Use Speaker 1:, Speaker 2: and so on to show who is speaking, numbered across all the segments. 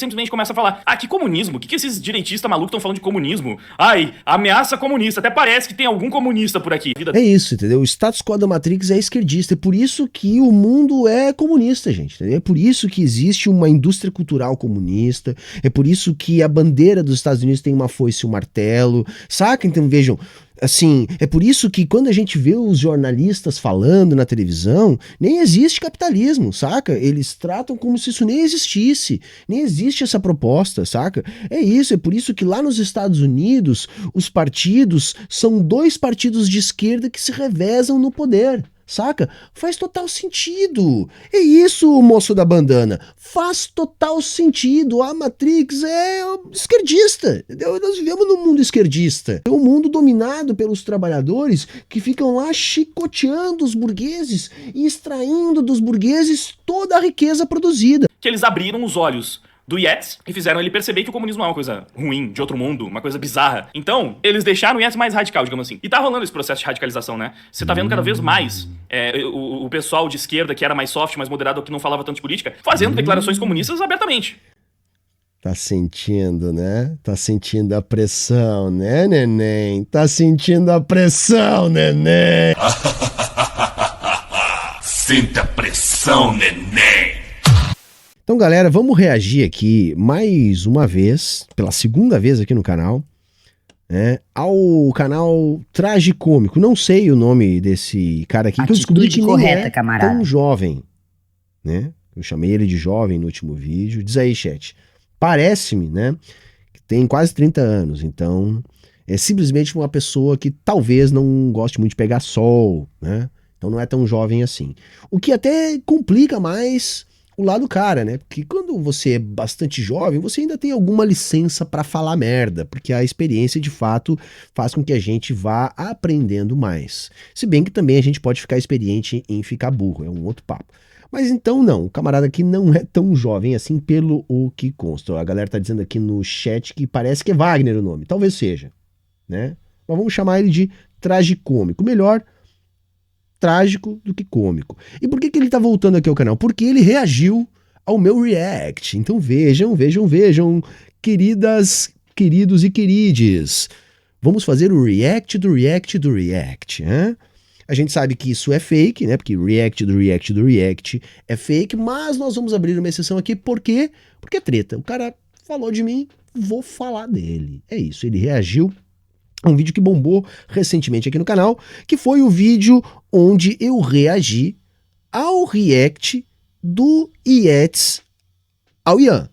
Speaker 1: simplesmente começa a falar, que comunismo? O que esses direitistas malucos estão falando de comunismo? Ai, ameaça comunista, até parece que tem algum comunista por aqui.
Speaker 2: É isso, entendeu? O status quo da Matrix é esquerdista, é por isso que o mundo é comunista, gente, entendeu? É por isso que existe uma indústria cultural comunista, é por isso que a bandeira dos Estados Unidos tem uma foice e um martelo, saca? Então vejam, assim, é por isso que quando a gente vê os jornalistas falando na televisão, nem existe capitalismo, saca? Eles tratam como se isso nem existisse, nem existe essa proposta, saca? É isso, é por isso que lá nos Estados Unidos, os partidos são dois partidos de esquerda que se revezam no poder. Saca? Faz total sentido. É isso, moço da bandana. Faz total sentido. A Matrix é esquerdista. Entendeu? Nós vivemos num mundo esquerdista. É um mundo dominado pelos trabalhadores que ficam lá chicoteando os burgueses e extraindo dos burgueses toda a riqueza produzida.
Speaker 1: Que eles abriram os olhos do Yates e fizeram ele perceber que o comunismo é uma coisa ruim, de outro mundo, uma coisa bizarra. Então, eles deixaram o Yates mais radical, digamos assim. E tá rolando esse processo de radicalização, né? Você tá vendo cada vez mais o pessoal de esquerda, que era mais soft, mais moderado, que não falava tanto de política, fazendo declarações comunistas abertamente.
Speaker 2: Tá sentindo, né? Tá sentindo a pressão, né, neném? Tá sentindo a pressão, neném?
Speaker 3: Sinta a pressão, neném!
Speaker 2: Então, galera, vamos reagir aqui mais uma vez, pela segunda vez aqui no canal, né, ao canal Tragicômico. Não sei o nome desse cara aqui, que eu descobri que nem é tão jovem, né? Eu chamei ele de jovem no último vídeo. Diz aí, chat. Parece-me, né, que tem quase 30 anos, então é simplesmente uma pessoa que talvez não goste muito de pegar sol, né? Então não é tão jovem assim. O que até complica mais o lado do cara, né? Porque quando você é bastante jovem, você ainda tem alguma licença pra falar merda, porque a experiência de fato faz com que a gente vá aprendendo mais. Se bem que também a gente pode ficar experiente em ficar burro, é um outro papo. Mas então não, o camarada aqui não é tão jovem assim pelo o que consta. A galera tá dizendo aqui no chat que parece que é Wagner o nome, talvez seja, né? Mas vamos chamar ele de Tragicômico, melhor trágico do que cômico. E por que ele tá voltando aqui ao canal? Porque ele reagiu ao meu react. Então vejam, queridos e querides. Vamos fazer o react do react do react, hein? A gente sabe que isso é fake, né? Porque react do react do react é fake, mas nós vamos abrir uma exceção aqui, por quê? Porque é treta. O cara falou de mim, vou falar dele. É isso, ele reagiu a um vídeo que bombou recentemente aqui no canal, que foi o vídeo onde eu reagi ao react do Yates ao Ian.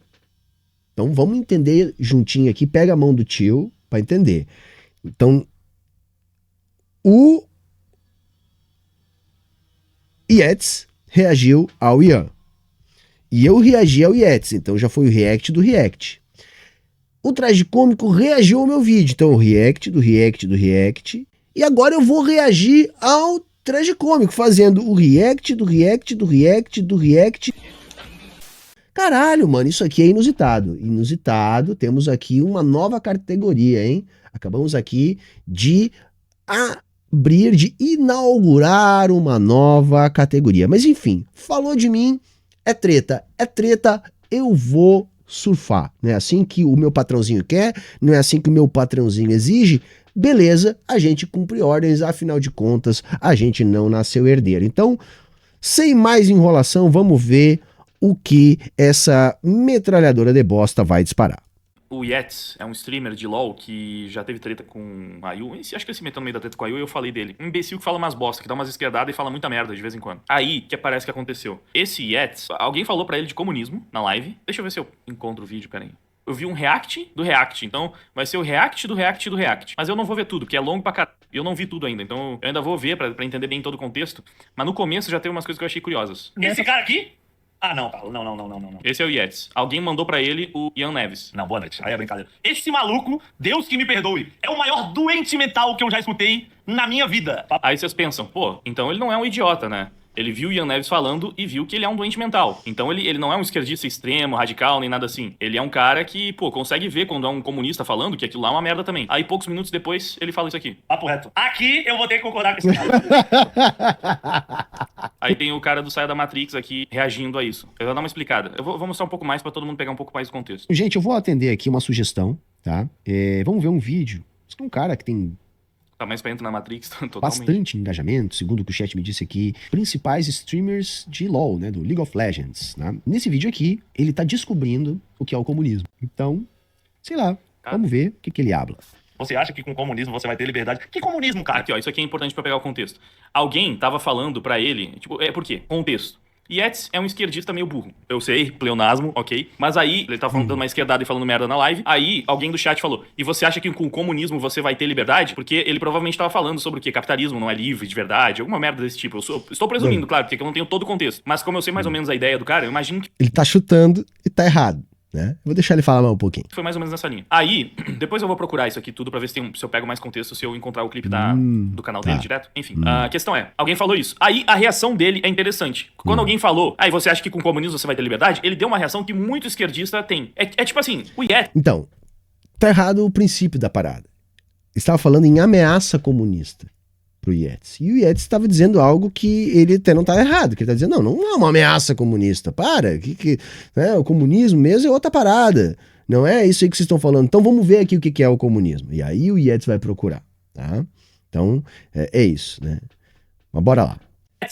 Speaker 2: Então vamos entender juntinho aqui, pega a mão do tio para entender. Então, o Yates reagiu ao Ian. E eu reagi ao Yates, então já foi o react do react. O Tragicômico reagiu ao meu vídeo, então o react do react do react. E agora eu vou reagir ao Tragicômico, fazendo o react do react do react do react. Caralho, mano, isso aqui é inusitado. Inusitado, temos aqui uma nova categoria, hein? Acabamos aqui de abrir, de inaugurar uma nova categoria. Mas enfim, falou de mim, é treta, eu vou surfar. Não é assim que o meu patrãozinho quer, não é assim que o meu patrãozinho exige. Beleza, a gente cumpre ordens, afinal de contas, a gente não nasceu herdeiro. Então, sem mais enrolação, vamos ver o que essa metralhadora de bosta vai disparar.
Speaker 1: O Yates é um streamer de LoL que já teve treta com a Yu. Acho que ele se meteu no meio da treta com a Yu e eu falei dele. Um imbecil que fala umas bosta, que dá umas esquerdadas e fala muita merda de vez em quando. Aí, que parece que aconteceu. Esse Yates, alguém falou pra ele de comunismo na live. Deixa eu ver se eu encontro o vídeo, peraí. Eu vi um react do react, então vai ser o react do react do react. Mas eu não vou ver tudo, porque é longo pra caralho. Eu não vi tudo ainda, então eu ainda vou ver pra entender bem todo o contexto. Mas no começo já teve umas coisas que eu achei curiosas.
Speaker 4: Esse cara aqui? Ah, não, Paulo. Não.
Speaker 1: Esse é o Yates. Alguém mandou pra ele o Ian Neves.
Speaker 4: Não, boa noite. Aí é brincadeira. Esse maluco, Deus que me perdoe, é o maior doente mental que eu já escutei na minha vida.
Speaker 1: Aí vocês pensam, pô, então ele não é um idiota, né? Ele viu o Ian Neves falando e viu que ele é um doente mental. Então ele não é um esquerdista extremo, radical, nem nada assim. Ele é um cara que, pô, consegue ver quando é um comunista falando que aquilo lá é uma merda também. Aí poucos minutos depois ele fala isso aqui.
Speaker 4: Papo reto. Aqui eu vou ter que concordar com esse cara.
Speaker 1: Aí tem o cara do Saia da Matrix aqui reagindo a isso. Eu vou dar uma explicada. Eu vou mostrar um pouco mais pra todo mundo pegar um pouco mais do contexto.
Speaker 2: Gente, eu vou atender aqui uma sugestão, tá? Vamos ver um vídeo. Isso é um cara que tem
Speaker 1: Tá mais pra entrar na Matrix, totalmente.
Speaker 2: bastante engajamento, segundo o que o chat me disse aqui. Principais streamers de LoL, né? Do League of Legends, né? Nesse vídeo aqui, ele tá descobrindo o que é o comunismo. Então, sei lá, vamos ver o que ele habla.
Speaker 4: Você acha que com o comunismo você vai ter liberdade? Que comunismo, cara?
Speaker 1: Aqui, ó, isso aqui é importante pra pegar o contexto. Alguém tava falando pra ele, tipo, por quê? Contexto. Yates é um esquerdista meio burro. Eu sei, pleonasmo, ok. Mas aí, ele tava falando dando uma esquerdada e falando merda na live. Aí, alguém do chat falou, e você acha que com o comunismo você vai ter liberdade? Porque ele provavelmente tava falando sobre o quê? Capitalismo não é livre de verdade, alguma merda desse tipo. Estou presumindo, claro, porque eu não tenho todo o contexto. Mas como eu sei mais ou menos a ideia do cara, eu imagino que
Speaker 2: Ele tá chutando e tá errado, né? Vou deixar ele falar mais um pouquinho.
Speaker 1: foi mais ou menos nessa linha. Aí, depois eu vou procurar isso aqui tudo pra ver se eu pego mais contexto, se eu encontrar o clipe do canal dele direto. Enfim, a questão é, alguém falou isso. Aí, a reação dele é interessante. Quando alguém falou, aí você acha que com o comunismo você vai ter liberdade? Ele deu uma reação que muito esquerdista tem. É tipo assim, o Yates...
Speaker 2: Então, tá errado o princípio da parada. Estava falando em ameaça comunista pro Yates. E o Yates estava dizendo algo que ele até não tá errado. Que ele tá dizendo, não é uma ameaça comunista. Para, né, o comunismo mesmo é outra parada. Não é isso aí que vocês estão falando. Então vamos ver aqui o que é o comunismo. E aí o Yates vai procurar, tá? Então, é isso, né? Mas bora lá.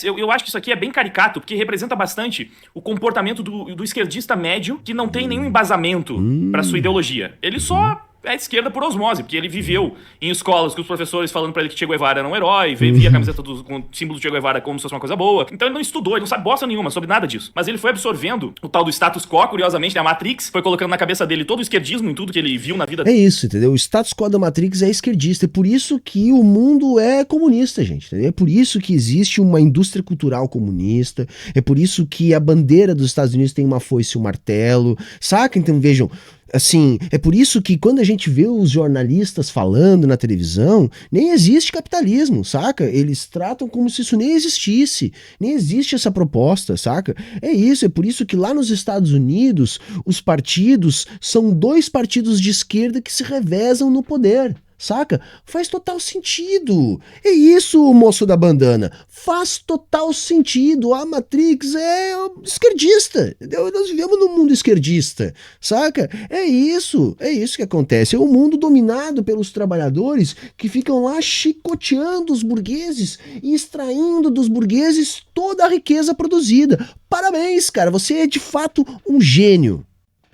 Speaker 1: Eu acho que isso aqui é bem caricato, porque representa bastante o comportamento do esquerdista médio que não tem nenhum embasamento pra sua ideologia. Ele só é esquerda por osmose, porque ele viveu em escolas com os professores falando pra ele que Che Guevara era um herói, via a camiseta com o símbolo do Che Guevara como se fosse uma coisa boa. Então ele não estudou, ele não sabe bosta nenhuma sobre nada disso. Mas ele foi absorvendo o tal do status quo, curiosamente, né? A Matrix foi colocando na cabeça dele todo o esquerdismo em tudo que ele viu na vida.
Speaker 2: É isso, entendeu? O status quo da Matrix é esquerdista. É por isso que o mundo é comunista, gente. Entendeu? É por isso que existe uma indústria cultural comunista. É por isso que a bandeira dos Estados Unidos tem uma foice e um martelo. Saca? Então vejam... Assim, é por isso que quando a gente vê os jornalistas falando na televisão, nem existe capitalismo, saca? Eles tratam como se isso nem existisse, nem existe essa proposta, saca? É isso, é por isso que lá nos Estados Unidos, os partidos são dois partidos de esquerda que se revezam no poder. Saca? Faz total sentido. É isso, moço da bandana. Faz total sentido. A Matrix é esquerdista. Entendeu? Nós vivemos num mundo esquerdista. Saca? É isso que acontece. É um mundo dominado pelos trabalhadores que ficam lá chicoteando os burgueses e extraindo dos burgueses toda a riqueza produzida. Parabéns, cara. Você é de fato um gênio.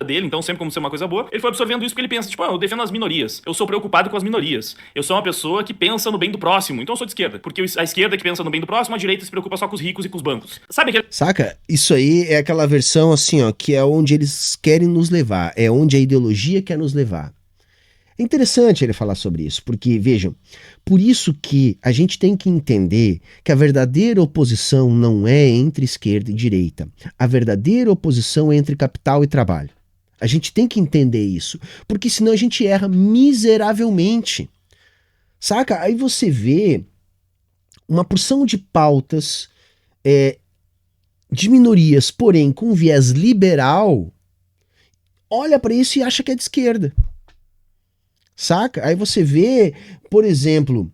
Speaker 1: Dele, então sempre como ser uma coisa boa, ele foi absorvendo isso porque ele pensa, tipo, eu defendo as minorias, eu sou preocupado com as minorias, eu sou uma pessoa que pensa no bem do próximo, então eu sou de esquerda, porque a esquerda que pensa no bem do próximo, a direita se preocupa só com os ricos e com os bancos. Sabe aquele...
Speaker 2: Saca? Isso aí é aquela versão assim, ó, que é onde eles querem nos levar, é onde a ideologia quer nos levar. É interessante ele falar sobre isso, porque, vejam, por isso que a gente tem que entender que a verdadeira oposição não é entre esquerda e direita, a verdadeira oposição é entre capital e trabalho. A gente tem que entender isso, porque senão a gente erra miseravelmente. Saca? Aí você vê uma porção de pautas de minorias, porém com viés liberal, olha para isso e acha que é de esquerda. Saca? Aí você vê, por exemplo,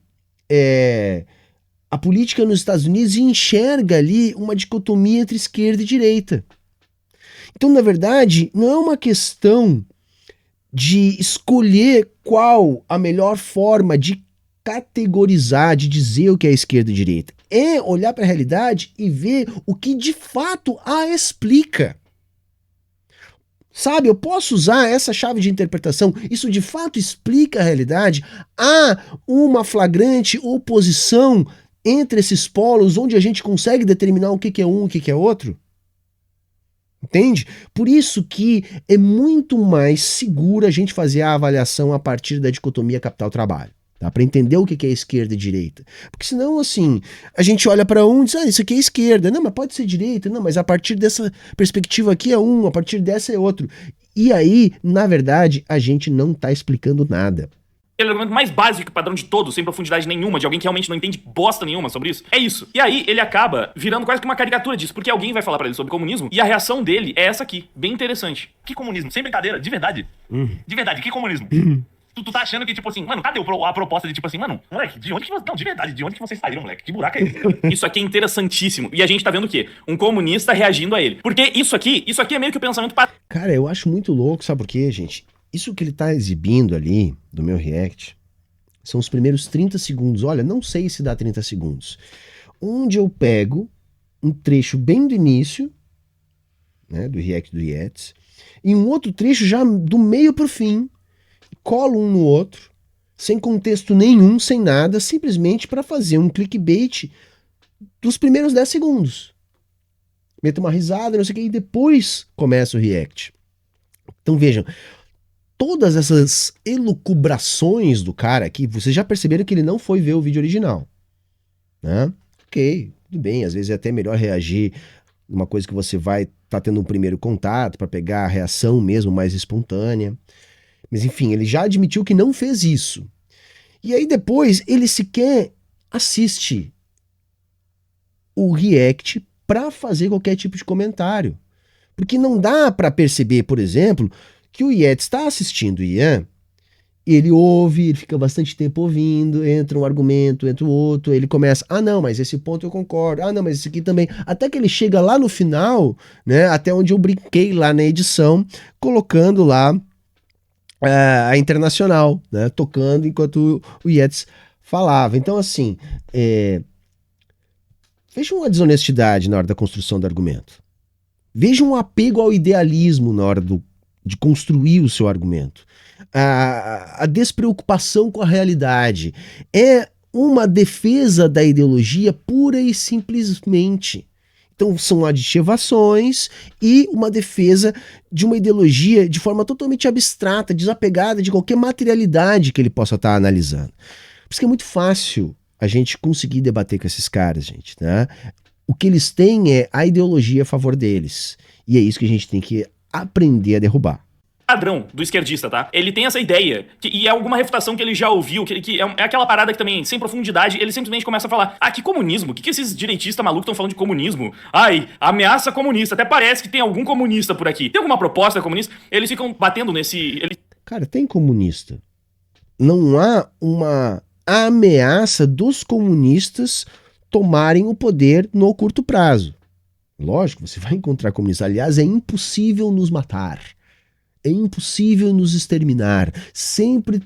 Speaker 2: a política nos Estados Unidos e enxerga ali uma dicotomia entre esquerda e direita. Então, na verdade, não é uma questão de escolher qual a melhor forma de categorizar, de dizer o que é esquerda e direita. É olhar para a realidade e ver o que de fato a explica. Sabe, eu posso usar essa chave de interpretação, isso de fato explica a realidade? Há uma flagrante oposição entre esses polos onde a gente consegue determinar o que é um e o que é outro? Entende? Por isso que é muito mais seguro a gente fazer a avaliação a partir da dicotomia capital-trabalho, tá? Para entender o que é esquerda e direita. Porque senão, assim, a gente olha para um e diz, isso aqui é esquerda. Não, mas pode ser direita. Não, mas a partir dessa perspectiva aqui é um, a partir dessa é outro. E aí, na verdade, a gente não tá explicando nada.
Speaker 1: Aquele argumento mais básico e padrão de todos, sem profundidade nenhuma, de alguém que realmente não entende bosta nenhuma sobre isso. É isso. E aí, ele acaba virando quase que uma caricatura disso, porque alguém vai falar pra ele sobre comunismo, e a reação dele é essa aqui, bem interessante.
Speaker 4: Que comunismo? Sem brincadeira, de verdade. De verdade, que comunismo? Tu tá achando que, tipo assim, mano, cadê a proposta de, tipo assim, mano, moleque, de onde que você... Não, de verdade, de onde que vocês saíram, moleque? Que buraco é esse?
Speaker 1: Isso aqui é interessantíssimo. E a gente tá vendo o quê? Um comunista reagindo a ele. Porque isso aqui é meio que o pensamento...
Speaker 2: Cara, eu acho muito louco, sabe por quê, gente? Isso que ele tá exibindo ali, do meu react, são os primeiros 30 segundos. Olha, não sei se dá 30 segundos. Onde eu pego um trecho bem do início, né, do react do Yates, e um outro trecho já do meio pro fim, colo um no outro, sem contexto nenhum, sem nada, simplesmente para fazer um clickbait dos primeiros 10 segundos. Meto uma risada, não sei o que, e depois começa o react. Então vejam, todas essas elucubrações do cara aqui, vocês já perceberam que ele não foi ver o vídeo original, né? Ok, tudo bem, às vezes é até melhor reagir uma coisa que você vai tá tendo um primeiro contato para pegar a reação mesmo mais espontânea. Mas enfim, ele já admitiu que não fez isso. E aí depois ele sequer assiste o react para fazer qualquer tipo de comentário. Porque não dá para perceber, por exemplo, que o Yates está assistindo o Ian, ele ouve, ele fica bastante tempo ouvindo, entra um argumento, entra o outro, ele começa, ah não, mas esse ponto eu concordo, ah não, mas esse aqui também, até que ele chega lá no final, né, até onde eu brinquei lá na edição, colocando lá a Internacional, né, tocando enquanto o Yates falava. Então assim, vejam a desonestidade na hora da construção do argumento. Vejam um apego ao idealismo na hora de construir o seu argumento. A despreocupação com a realidade. É uma defesa da ideologia pura e simplesmente. Então são aditivações e uma defesa de uma ideologia de forma totalmente abstrata, desapegada de qualquer materialidade que ele possa estar analisando. Por isso que é muito fácil a gente conseguir debater com esses caras, gente, né? O que eles têm é a ideologia a favor deles. E é isso que a gente tem que aprender a derrubar.
Speaker 1: Padrão do esquerdista, tá? Ele tem essa ideia, e é alguma refutação que ele já ouviu, que é aquela parada que também, sem profundidade, ele simplesmente começa a falar, que comunismo? O que esses direitistas malucos estão falando de comunismo? Ai, ameaça comunista, até parece que tem algum comunista por aqui. Tem alguma proposta comunista? Eles ficam batendo nesse...
Speaker 2: Cara, tem comunista. Não há uma ameaça dos comunistas tomarem o poder no curto prazo. Lógico, você vai encontrar comunistas. Aliás, é impossível nos matar. É impossível nos exterminar. Sempre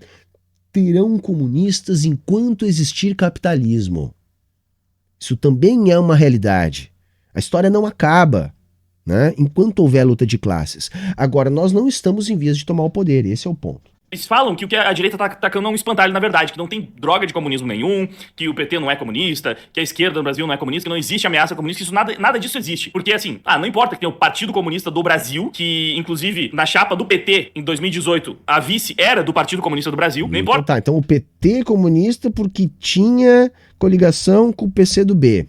Speaker 2: terão comunistas enquanto existir capitalismo. Isso também é uma realidade. A história não acaba, né, enquanto houver luta de classes. Agora, nós não estamos em vias de tomar o poder. Esse é o ponto.
Speaker 1: Eles falam que o que a direita tá atacando é um espantalho, na verdade, que não tem droga de comunismo nenhum, que o PT não é comunista, que a esquerda no Brasil não é comunista, que não existe ameaça comunista, que isso nada disso existe. Porque, assim, não importa que tem o Partido Comunista do Brasil, que, inclusive, na chapa do PT, em 2018, a vice era do Partido Comunista do Brasil, não importa.
Speaker 2: Tá, então o PT é comunista porque tinha coligação com o PCdoB.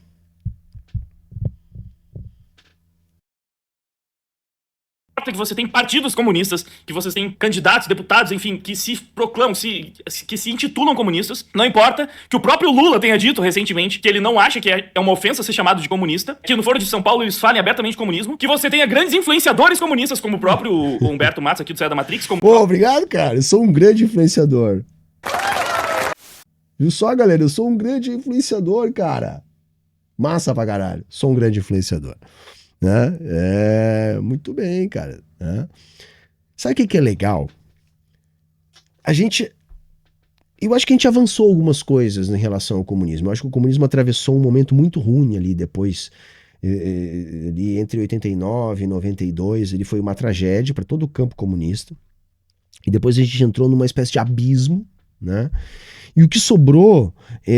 Speaker 1: Que você tem partidos comunistas, que você tem candidatos, deputados, enfim, que se proclamam, que se intitulam comunistas. Não importa que o próprio Lula tenha dito recentemente que ele não acha que é uma ofensa ser chamado de comunista, que no Foro de São Paulo eles falem abertamente de comunismo, que você tenha grandes influenciadores comunistas, como o próprio Humberto Matos aqui do Céu da Matrix.
Speaker 2: Obrigado, cara. Eu sou um grande influenciador. Viu só, galera? Eu sou um grande influenciador, cara. Massa pra caralho. Sou um grande influenciador. Né? Muito bem, cara. Né? Sabe o que é legal? Eu acho que a gente avançou algumas coisas em relação ao comunismo. Eu acho que o comunismo atravessou um momento muito ruim ali depois, ali entre 89 e 92, ele foi uma tragédia para todo o campo comunista. E depois a gente entrou numa espécie de abismo, né? E o que sobrou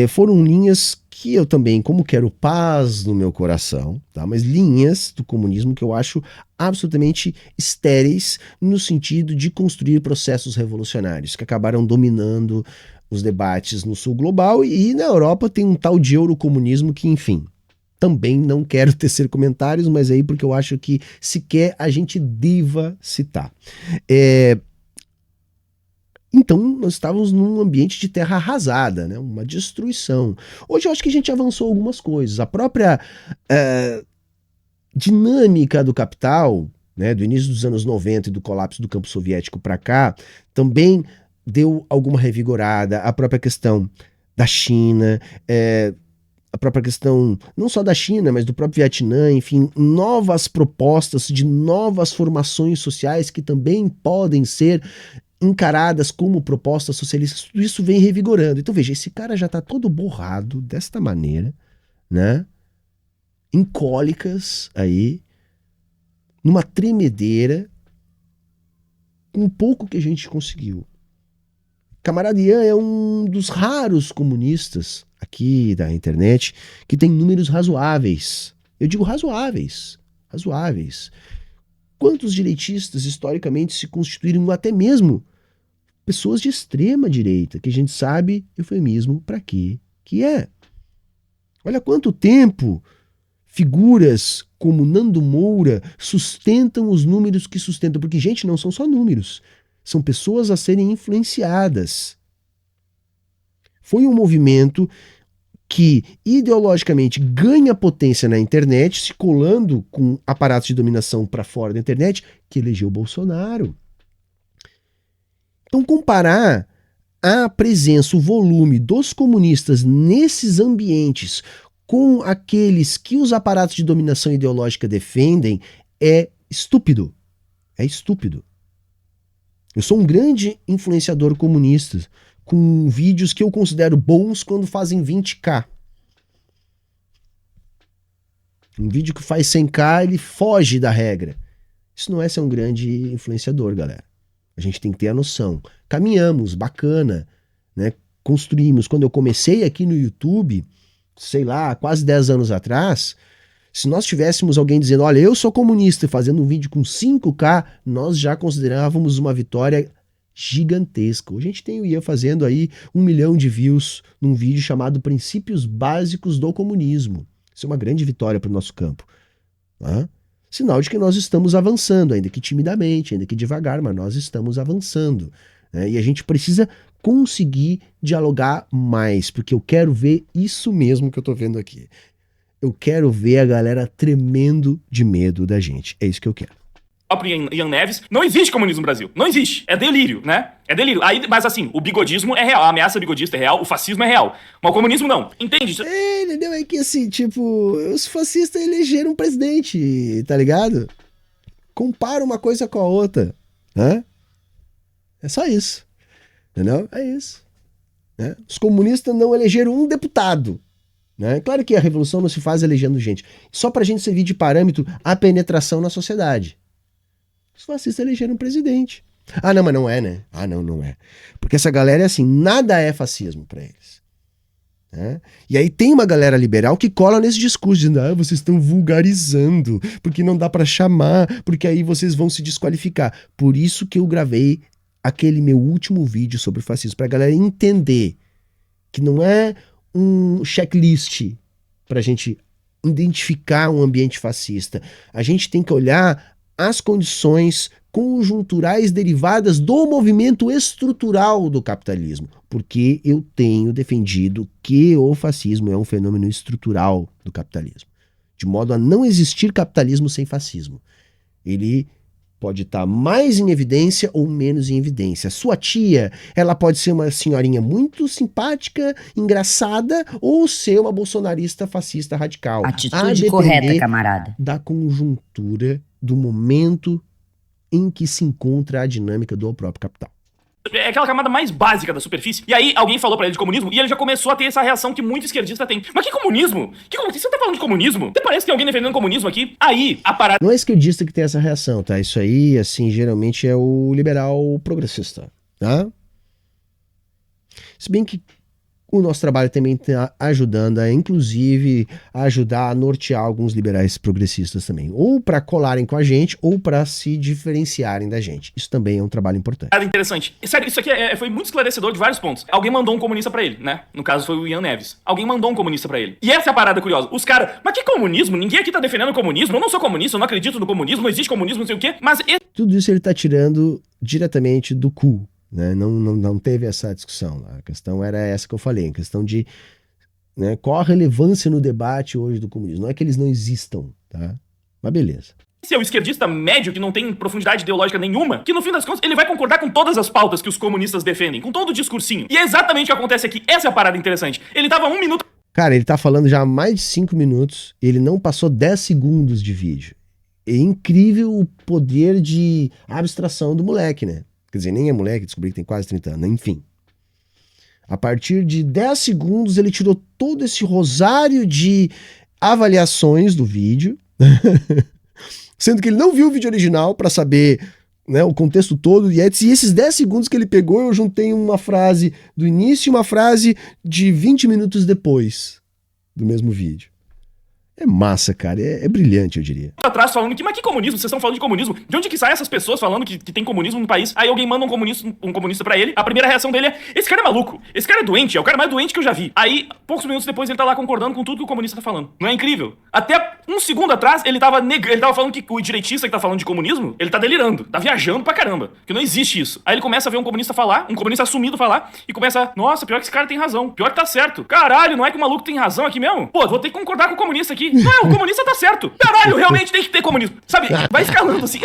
Speaker 2: foram linhas que eu também, como quero paz no meu coração, tá? Mas linhas do comunismo que eu acho absolutamente estéreis no sentido de construir processos revolucionários que acabaram dominando os debates no sul global, e na Europa tem um tal de eurocomunismo que, enfim, também não quero tecer comentários, mas aí porque eu acho que sequer a gente deva citar. Então, nós estávamos num ambiente de terra arrasada, né? Uma destruição. Hoje eu acho que a gente avançou algumas coisas. A própria dinâmica do capital, né, do início dos anos 90 e do colapso do campo soviético para cá, também deu alguma revigorada. A própria questão da China, a própria questão não só da China, mas do próprio Vietnã, enfim, novas propostas de novas formações sociais que também podem ser encaradas como propostas socialistas, tudo isso vem revigorando. Então veja, esse cara já está todo borrado desta maneira, né? Em cólicas aí, numa tremedeira, com pouco que a gente conseguiu. Camarada Ian é um dos raros comunistas aqui da internet que tem números razoáveis. Eu digo razoáveis. Razoáveis. Quantos direitistas historicamente se constituíram até mesmo pessoas de extrema direita, que a gente sabe, eufemismo para quê que é. Olha quanto tempo figuras como Nando Moura sustentam os números que sustentam, porque, gente, não são só números, são pessoas a serem influenciadas. Foi um movimento que ideologicamente ganha potência na internet, se colando com aparatos de dominação para fora da internet, que elegeu Bolsonaro. Então, comparar a presença, o volume dos comunistas nesses ambientes com aqueles que os aparatos de dominação ideológica defendem é estúpido. É estúpido. Eu sou um grande influenciador comunista, com vídeos que eu considero bons quando fazem 20k. Um vídeo que faz 100k, ele foge da regra. Isso não é ser um grande influenciador, galera. A gente tem que ter a noção. Caminhamos, bacana, né? Construímos. Quando eu comecei aqui no YouTube, sei lá, quase 10 anos atrás, se nós tivéssemos alguém dizendo, olha, eu sou comunista, fazendo um vídeo com 5k, nós já considerávamos uma vitória gigantesca. Hoje a gente tem o Ian fazendo aí 1 milhão de views num vídeo chamado Princípios Básicos do Comunismo. Isso é uma grande vitória para o nosso campo. Tá? Sinal de que nós estamos avançando, ainda que timidamente, ainda que devagar, mas nós estamos avançando. Né? E a gente precisa conseguir dialogar mais, porque eu quero ver isso mesmo que eu tô vendo aqui. Eu quero ver a galera tremendo de medo da gente. É isso que eu quero.
Speaker 1: O próprio Ian Neves, não existe comunismo no Brasil. Não existe. É delírio, né? É delírio. Aí, mas assim, o bigodismo é real, a ameaça bigodista é real, o fascismo é real. Mas o comunismo não. Entende?
Speaker 2: Entendeu? É que assim, tipo, os fascistas elegeram um presidente, tá ligado? Compara uma coisa com a outra, né? É só isso. Entendeu? É isso. Né? Os comunistas não elegeram um deputado. Né? Claro que a revolução não se faz elegendo gente. Só pra gente servir de parâmetro a penetração na sociedade. Os fascistas elegeram um presidente. Ah, não, mas não é, né? Ah, não, não é. Porque essa galera é assim, nada é fascismo pra eles. Né? E aí tem uma galera liberal que cola nesse discurso, dizendo, ah, vocês estão vulgarizando, porque não dá pra chamar, porque aí vocês vão se desqualificar. Por isso que eu gravei aquele meu último vídeo sobre o fascismo, pra galera entender que não é um checklist pra gente identificar um ambiente fascista. A gente tem que olhar as condições conjunturais derivadas do movimento estrutural do capitalismo, porque eu tenho defendido que o fascismo é um fenômeno estrutural do capitalismo, de modo a não existir capitalismo sem fascismo. Ele pode estar mais em evidência ou menos em evidência. Sua tia, ela pode ser uma senhorinha muito simpática, engraçada, ou ser uma bolsonarista fascista radical.
Speaker 5: Atitude correta, camarada.
Speaker 2: Da conjuntura, do momento em que se encontra a dinâmica do próprio capital.
Speaker 1: É aquela camada mais básica da superfície. E aí alguém falou pra ele de comunismo e ele já começou a ter essa reação que muito esquerdista tem. Mas que comunismo? Você tá falando de comunismo? Até parece que tem alguém defendendo comunismo aqui. Aí, a parada...
Speaker 2: Não é esquerdista que tem essa reação, tá? Isso aí, assim, geralmente é o liberal progressista, tá? Se bem que o nosso trabalho também está ajudando a, inclusive, ajudar a nortear alguns liberais progressistas também. Ou para colarem com a gente, ou para se diferenciarem da gente. Isso também é um trabalho importante.
Speaker 1: Interessante. Sério, isso aqui foi muito esclarecedor de vários pontos. Alguém mandou um comunista pra ele, né? No caso foi o Ian Neves. Alguém mandou um comunista pra ele. E essa é a parada curiosa. Os caras, mas que comunismo? Ninguém aqui tá defendendo o comunismo. Eu não sou comunista, eu não acredito no comunismo, não existe comunismo, não sei o quê. Mas...
Speaker 2: Tudo isso ele tá tirando diretamente do cu. né? Não teve essa discussão lá. A questão era essa que eu falei, a questão de, né, qual a relevância no debate hoje do comunismo. Não é que eles não existam, tá? Mas beleza.
Speaker 1: Se é o esquerdista médio que não tem profundidade ideológica nenhuma, que no fim das contas ele vai concordar com todas as pautas que os comunistas defendem, com todo o discursinho. E é exatamente o que acontece aqui. Essa é a parada interessante. Ele tava 1 minuto...
Speaker 2: Cara, ele tá falando já há mais de 5 minutos, ele não passou 10 segundos de vídeo. É incrível o poder de abstração do moleque, né? Quer dizer, nem é moleque, descobri que tem quase 30 anos, enfim. A partir de 10 segundos ele tirou todo esse rosário de avaliações do vídeo, sendo que ele não viu o vídeo original para saber, né, o contexto todo, e esses 10 segundos que ele pegou, eu juntei uma frase do início e uma frase de 20 minutos depois do mesmo vídeo. É massa, cara, é brilhante, eu diria.
Speaker 1: Atrás falando que, mas que comunismo? Vocês estão falando de comunismo? De onde que saem essas pessoas falando que tem comunismo no país? Aí alguém manda um comunista pra ele, a primeira reação dele é, esse cara é maluco, esse cara é doente, é o cara mais doente que eu já vi. Aí, poucos minutos depois, ele tá lá concordando com tudo que o comunista tá falando. Não é incrível? Até 1 segundo atrás, ele tava falando que o direitista que tá falando de comunismo, ele tá delirando, tá viajando pra caramba, que não existe isso. Aí ele começa a ver um comunista falar, um comunista assumido falar, e começa, nossa, pior que esse cara tem razão, pior que tá certo. Caralho, não é que o maluco tem razão aqui mesmo? Pô, vou ter que concordar com o comunista aqui. Não, o comunista tá certo. Caralho, realmente tem que ter comunismo. Sabe, vai escalando assim.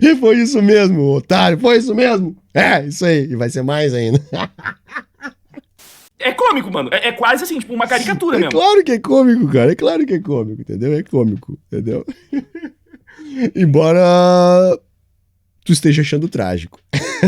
Speaker 2: E foi isso mesmo, otário, foi isso mesmo. É, isso aí, e vai ser mais ainda.
Speaker 1: É cômico, mano. É quase assim, tipo, uma caricatura mesmo.
Speaker 2: Claro que é cômico, cara, é claro que é cômico, entendeu? É cômico, entendeu? Embora tu esteja achando trágico.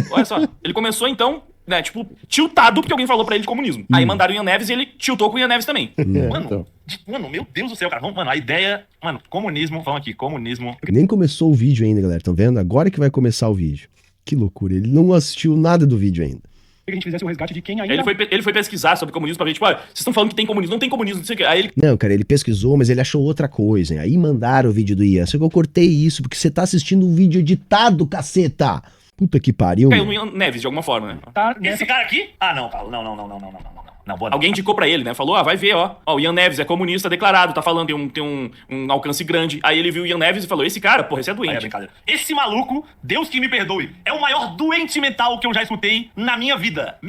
Speaker 1: Olha só, ele começou então, né, tipo, tiltado porque alguém falou pra ele de comunismo. Aí mandaram o Ian Neves e ele tiltou com o Ian Neves também.
Speaker 4: Mano,
Speaker 2: Então.
Speaker 4: mano, meu Deus do céu, cara. Mano, a ideia... Mano, comunismo, vamos aqui, comunismo...
Speaker 2: Nem começou o vídeo ainda, galera, estão vendo? Agora que vai começar o vídeo. Que loucura, ele não assistiu nada do vídeo ainda.
Speaker 6: Que a gente fizesse o resgate de quem ainda...
Speaker 1: Ele foi pesquisar sobre comunismo pra ver, tipo, olha, vocês estão falando que tem comunismo, não tem comunismo, não sei o que. Aí ele...
Speaker 2: Não, cara, ele pesquisou, mas ele achou outra coisa. Aí mandaram o vídeo do Ian. Só que eu cortei isso, porque você tá assistindo um vídeo editado, caceta! Puta que pariu.
Speaker 1: caiu no Ian Neves, de alguma forma, né?
Speaker 6: Tá
Speaker 4: Esse cara aqui? Ah, não, Paulo, não. Não, boa não.
Speaker 1: Alguém indicou pra ele, né? Falou, vai ver, ó. Ó, o Ian Neves é comunista declarado, tá falando, tem um alcance grande. Aí ele viu o Ian Neves e falou, esse cara, porra, esse é
Speaker 4: Aí é
Speaker 1: doente.
Speaker 4: brincadeira. Esse maluco, Deus que me perdoe, é o maior doente mental que eu já escutei na minha vida.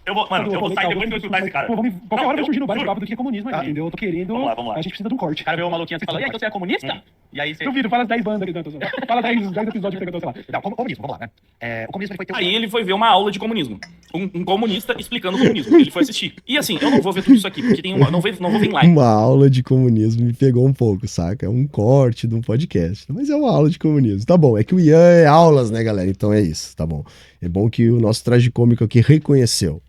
Speaker 4: Eu vou sair depois que eu escutar esse cara.
Speaker 6: Pô, qualquer hora vai surgir no vários
Speaker 4: juro.
Speaker 6: papos do que é comunismo aí, entendeu? Eu tô querendo...
Speaker 4: Vamos lá.
Speaker 6: A gente precisa de um corte.
Speaker 4: O cara vê um maluquinho assim e fala, e aí, você é comunista? E aí você...
Speaker 6: Duvido, fala as 10 bandas ali dentro. Fala 10 episódios pegando, sei lá.
Speaker 4: Não, comunismo, vamos lá, né? O comunismo ele foi ter...
Speaker 1: Aí ele foi ver uma aula de comunismo. Um comunista explicando o comunismo. Ele foi assistir. E assim, eu não vou ver tudo isso aqui, porque tem não vou ver em live.
Speaker 2: Uma aula de comunismo me pegou um pouco, saca? É um corte de um podcast. Mas é uma aula de comunismo. Tá bom, é que o Ian é aulas, né, galera? Então é isso, tá bom. É bom que o nosso tragicômico aqui reconheceu,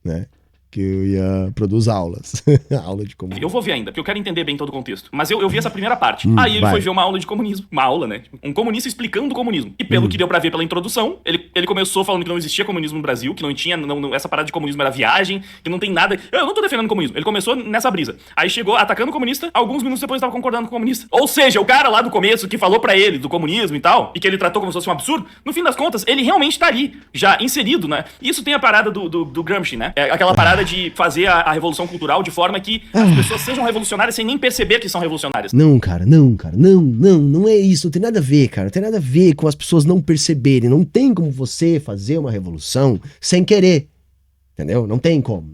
Speaker 2: né? Que eu ia produzir aulas. Aula de comunismo.
Speaker 1: Eu vou ver ainda, porque eu quero entender bem todo o contexto. Mas eu vi essa primeira parte. Aí ele
Speaker 2: vai.
Speaker 1: foi ver uma aula de comunismo. Uma aula, né? Um comunista explicando o comunismo. E pelo que deu pra ver pela introdução, ele começou falando que não existia comunismo no Brasil, que não tinha... essa parada de comunismo era viagem, que não tem nada... Eu não tô defendendo o comunismo. Ele começou nessa brisa. Aí chegou atacando o comunista, alguns minutos depois ele tava concordando com o comunista. Ou seja, o cara lá do começo que falou pra ele do comunismo e tal, e que ele tratou como se fosse um absurdo, no fim das contas, ele realmente tá ali, já inserido, né? E isso tem a parada do Gramsci, né? É aquela parada de fazer a revolução cultural de forma que as pessoas sejam revolucionárias sem nem perceber que são revolucionárias.
Speaker 2: Não, cara, não é isso, não tem nada a ver, cara, não tem nada a ver com as pessoas não perceberem, não tem como você fazer uma revolução sem querer, entendeu? Não tem como,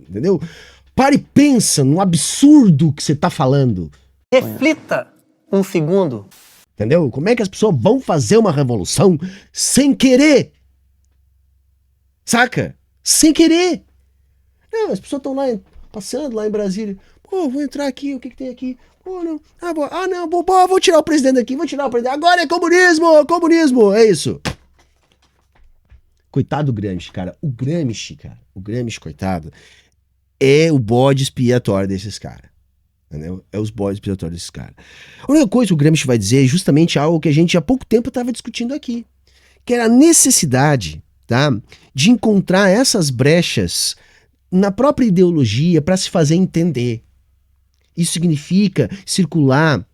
Speaker 2: entendeu? Pare e pensa no absurdo que você tá falando.
Speaker 7: Reflita um segundo.
Speaker 2: Entendeu? Como é que as pessoas vão fazer uma revolução sem querer? Saca? Sem querer. Não, as pessoas estão lá, passeando lá em Brasília. Pô, vou entrar aqui, o que tem aqui? Pô, não. Vou tirar o presidente daqui, vou tirar o presidente. Agora é comunismo, é isso. Coitado do Gramsci, cara. O Gramsci, coitado, é o bode expiatório desses caras. Entendeu? É os bodes expiatórios desses caras. A única coisa que o Gramsci vai dizer é justamente algo que a gente há pouco tempo estava discutindo aqui, que era a necessidade, tá, de encontrar essas brechas na própria ideologia para se fazer entender. Isso significa circular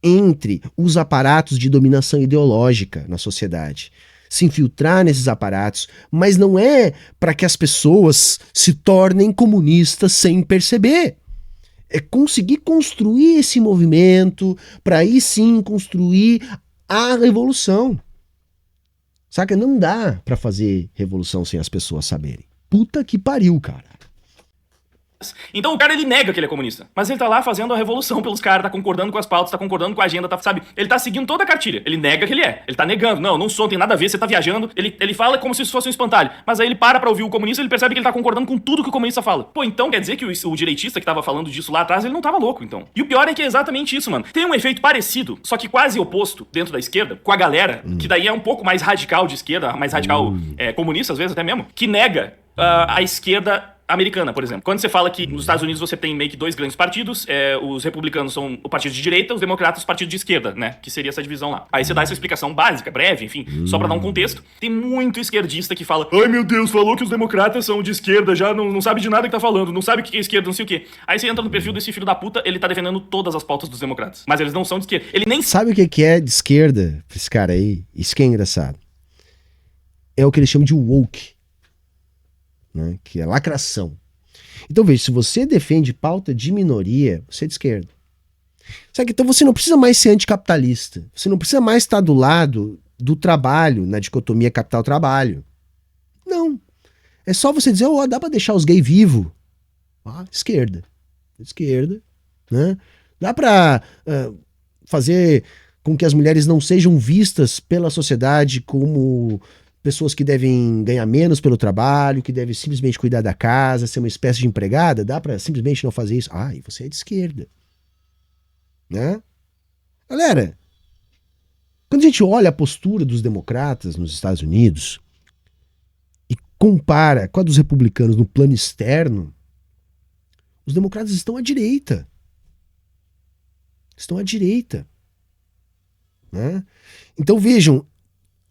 Speaker 2: entre os aparatos de dominação ideológica na sociedade, se infiltrar nesses aparatos, mas não é para que as pessoas se tornem comunistas sem perceber. É conseguir construir esse movimento para aí sim construir a revolução. Saca? Não dá pra fazer revolução sem as pessoas saberem. Puta que pariu, cara.
Speaker 1: Então o cara, ele nega que ele é comunista. Mas ele tá lá fazendo a revolução pelos caras, tá concordando com as pautas, tá concordando com a agenda, tá, sabe? Ele tá seguindo toda a cartilha. Ele nega que ele é. Ele tá negando. Não sou, não tem nada a ver, você tá viajando. Ele fala como se isso fosse um espantalho. Mas aí ele para pra ouvir o comunista e ele percebe que ele tá concordando com tudo que o comunista fala. Pô, então quer dizer que o direitista que tava falando disso lá atrás, ele não tava louco, então. E o pior é que é exatamente isso, mano. Tem um efeito parecido, só que quase oposto dentro da esquerda, com a galera, que daí é um pouco mais radical de esquerda, mais radical comunista, às vezes até mesmo, que nega a esquerda americana, por exemplo. Quando você fala que nos Estados Unidos você tem meio que dois grandes partidos, os republicanos são o partido de direita, os democratas o partido de esquerda, né? Que seria essa divisão lá. Aí você dá essa explicação básica, breve, enfim, só pra dar um contexto. Tem muito esquerdista que fala: ai meu Deus, falou que os democratas são de esquerda, já não sabe de nada que tá falando, não sabe o que é esquerda, não sei o quê. Aí você entra no perfil desse filho da puta, ele tá defendendo todas as pautas dos democratas. Mas eles não são de esquerda. Ele nem
Speaker 2: Sabe o que é de esquerda pra esse cara aí? Isso que é engraçado. É o que eles chamam de woke, né? Que é lacração. Então veja, se você defende pauta de minoria, você é de esquerda. Sabe? Então você não precisa mais ser anticapitalista. Você não precisa mais estar do lado do trabalho, na dicotomia capital-trabalho. Não. É só você dizer: dá pra deixar os gays vivos. Esquerda. Esquerda. Né? Dá pra fazer com que as mulheres não sejam vistas pela sociedade como pessoas que devem ganhar menos pelo trabalho, que devem simplesmente cuidar da casa, ser uma espécie de empregada. Dá pra simplesmente não fazer isso? E você é de esquerda. Né? Galera, quando a gente olha a postura dos democratas nos Estados Unidos e compara com a dos republicanos no plano externo, os democratas estão à direita. Estão à direita. Né? Então vejam,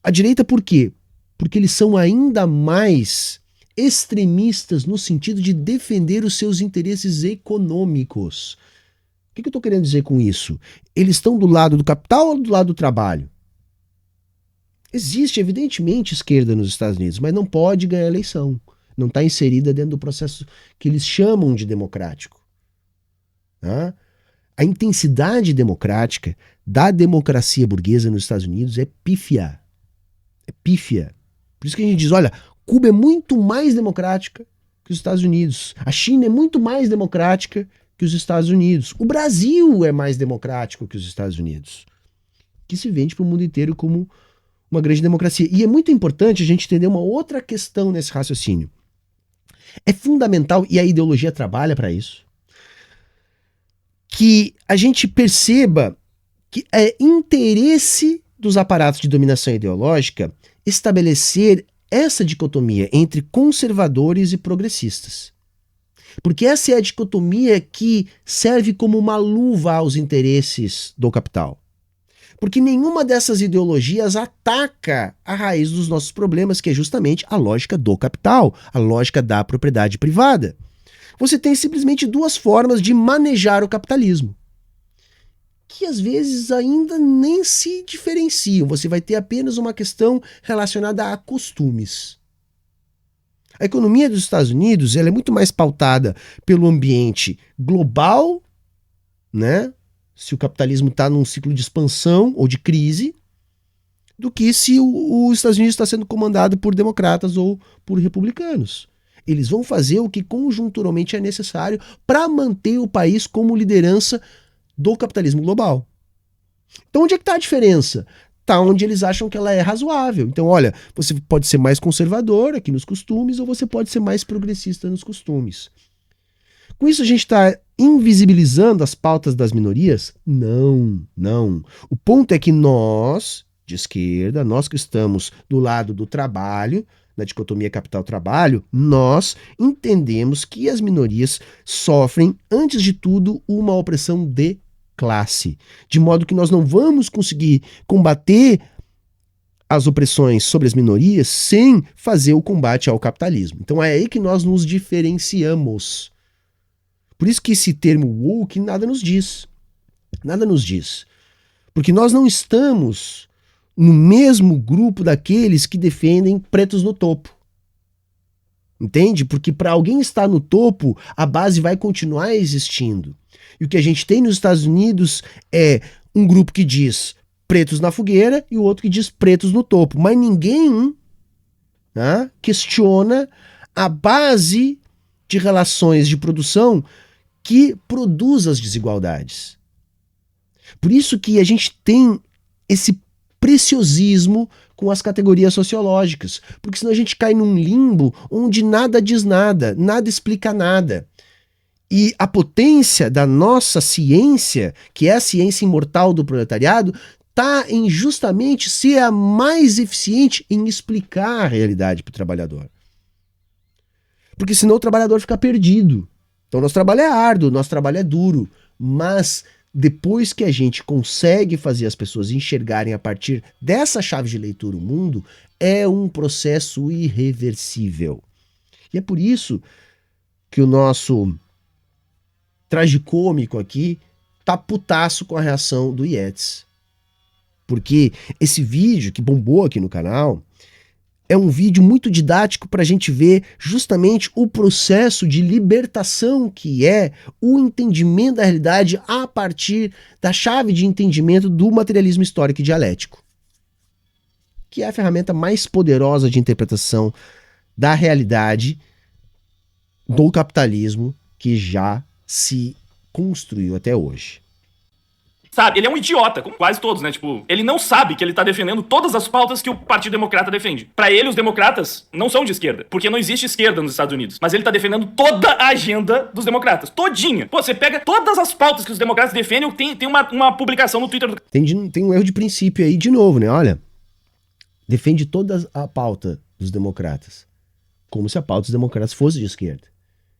Speaker 2: à direita por quê? Porque eles são ainda mais extremistas no sentido de defender os seus interesses econômicos. O que eu estou querendo dizer com isso? Eles estão do lado do capital ou do lado do trabalho? Existe, evidentemente, esquerda nos Estados Unidos, mas não pode ganhar eleição. Não está inserida dentro do processo que eles chamam de democrático. Tá? A intensidade democrática da democracia burguesa nos Estados Unidos é pífia. É pífia. Por isso que a gente diz: olha, Cuba é muito mais democrática que os Estados Unidos. A China é muito mais democrática que os Estados Unidos. O Brasil é mais democrático que os Estados Unidos. Que se vende para o mundo inteiro como uma grande democracia. E é muito importante a gente entender uma outra questão nesse raciocínio. É fundamental, e a ideologia trabalha para isso, que a gente perceba que é interesse dos aparatos de dominação ideológica estabelecer essa dicotomia entre conservadores e progressistas. Porque essa é a dicotomia que serve como uma luva aos interesses do capital. Porque nenhuma dessas ideologias ataca a raiz dos nossos problemas, que é justamente a lógica do capital, a lógica da propriedade privada. Você tem simplesmente duas formas de manejar o capitalismo, que às vezes ainda nem se diferenciam. Você vai ter apenas uma questão relacionada a costumes. A economia dos Estados Unidos ela é muito mais pautada pelo ambiente global, né? Se o capitalismo está num ciclo de expansão ou de crise, do que se os Estados Unidos está sendo comandado por democratas ou por republicanos. Eles vão fazer o que conjunturalmente é necessário para manter o país como liderança do capitalismo global. Então onde é que está a diferença? Está onde eles acham que ela é razoável. Então olha, você pode ser mais conservador aqui nos costumes ou você pode ser mais progressista nos costumes. Com isso a gente está invisibilizando as pautas das minorias? Não, não. O ponto é que nós, de esquerda, nós que estamos do lado do trabalho, na dicotomia capital-trabalho, nós entendemos que as minorias sofrem, antes de tudo, uma opressão de classe. De modo que nós não vamos conseguir combater as opressões sobre as minorias sem fazer o combate ao capitalismo. Então é aí que nós nos diferenciamos. Por isso que esse termo woke nada nos diz. Nada nos diz. Porque nós não estamos no mesmo grupo daqueles que defendem pretos no topo. Entende? Porque para alguém estar no topo, a base vai continuar existindo. E o que a gente tem nos Estados Unidos é um grupo que diz: pretos na fogueira e o outro que diz pretos no topo. Mas ninguém, né, questiona a base de relações de produção que produz as desigualdades. Por isso que a gente tem esse preciosismo com as categorias sociológicas, porque senão a gente cai num limbo onde nada diz nada, nada explica nada. E a potência da nossa ciência, que é a ciência imortal do proletariado, está em justamente ser a mais eficiente em explicar a realidade para o trabalhador. Porque senão o trabalhador fica perdido. Então nosso trabalho é árduo, nosso trabalho é duro, mas depois que a gente consegue fazer as pessoas enxergarem a partir dessa chave de leitura o mundo, é um processo irreversível. E é por isso que o nosso tragicômico aqui tá putaço com a reação do Yates. Porque esse vídeo que bombou aqui no canal é um vídeo muito didático para a gente ver justamente o processo de libertação que é o entendimento da realidade a partir da chave de entendimento do materialismo histórico e dialético, que é a ferramenta mais poderosa de interpretação da realidade do capitalismo que já se construiu até hoje.
Speaker 1: Sabe, ele é um idiota, como quase todos, né? Tipo, ele não sabe que ele tá defendendo todas as pautas que o Partido Democrata defende. Pra ele, os democratas não são de esquerda, porque não existe esquerda nos Estados Unidos. Mas ele tá defendendo toda a agenda dos democratas, todinha. Pô, você pega todas as pautas que os democratas defendem, tem uma publicação no Twitter do...
Speaker 2: Tem um erro de princípio aí de novo, né? Olha, defende toda a pauta dos democratas, como se a pauta dos democratas fosse de esquerda,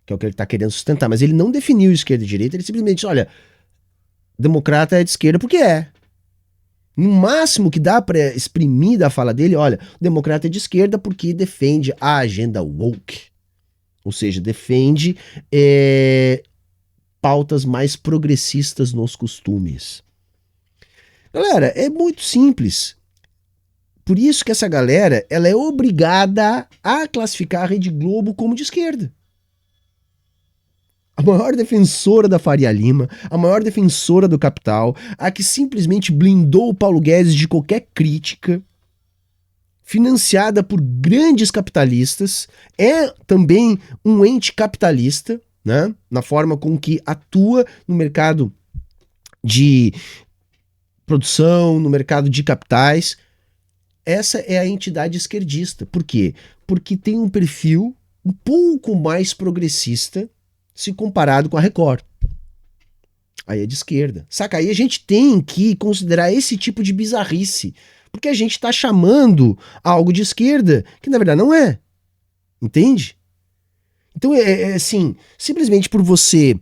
Speaker 2: que é o que ele tá querendo sustentar. Mas ele não definiu esquerda e direita, ele simplesmente disse, olha, democrata é de esquerda porque é. No máximo que dá pra exprimir da fala dele, olha, o democrata é de esquerda porque defende a agenda woke. Ou seja, defende pautas mais progressistas nos costumes. Galera, é muito simples. Por isso que essa galera, ela é obrigada a classificar a Rede Globo como de esquerda. A maior defensora da Faria Lima, a maior defensora do capital, a que simplesmente blindou o Paulo Guedes de qualquer crítica, financiada por grandes capitalistas, é também um ente capitalista, né, na forma com que atua no mercado de produção, no mercado de capitais. Essa é a entidade esquerdista. Por quê? Porque tem um perfil um pouco mais progressista se comparado com a Record. Aí é de esquerda. Saca? Aí a gente tem que considerar esse tipo de bizarrice, porque a gente tá chamando algo de esquerda que na verdade não é. Entende? Então é assim, simplesmente por você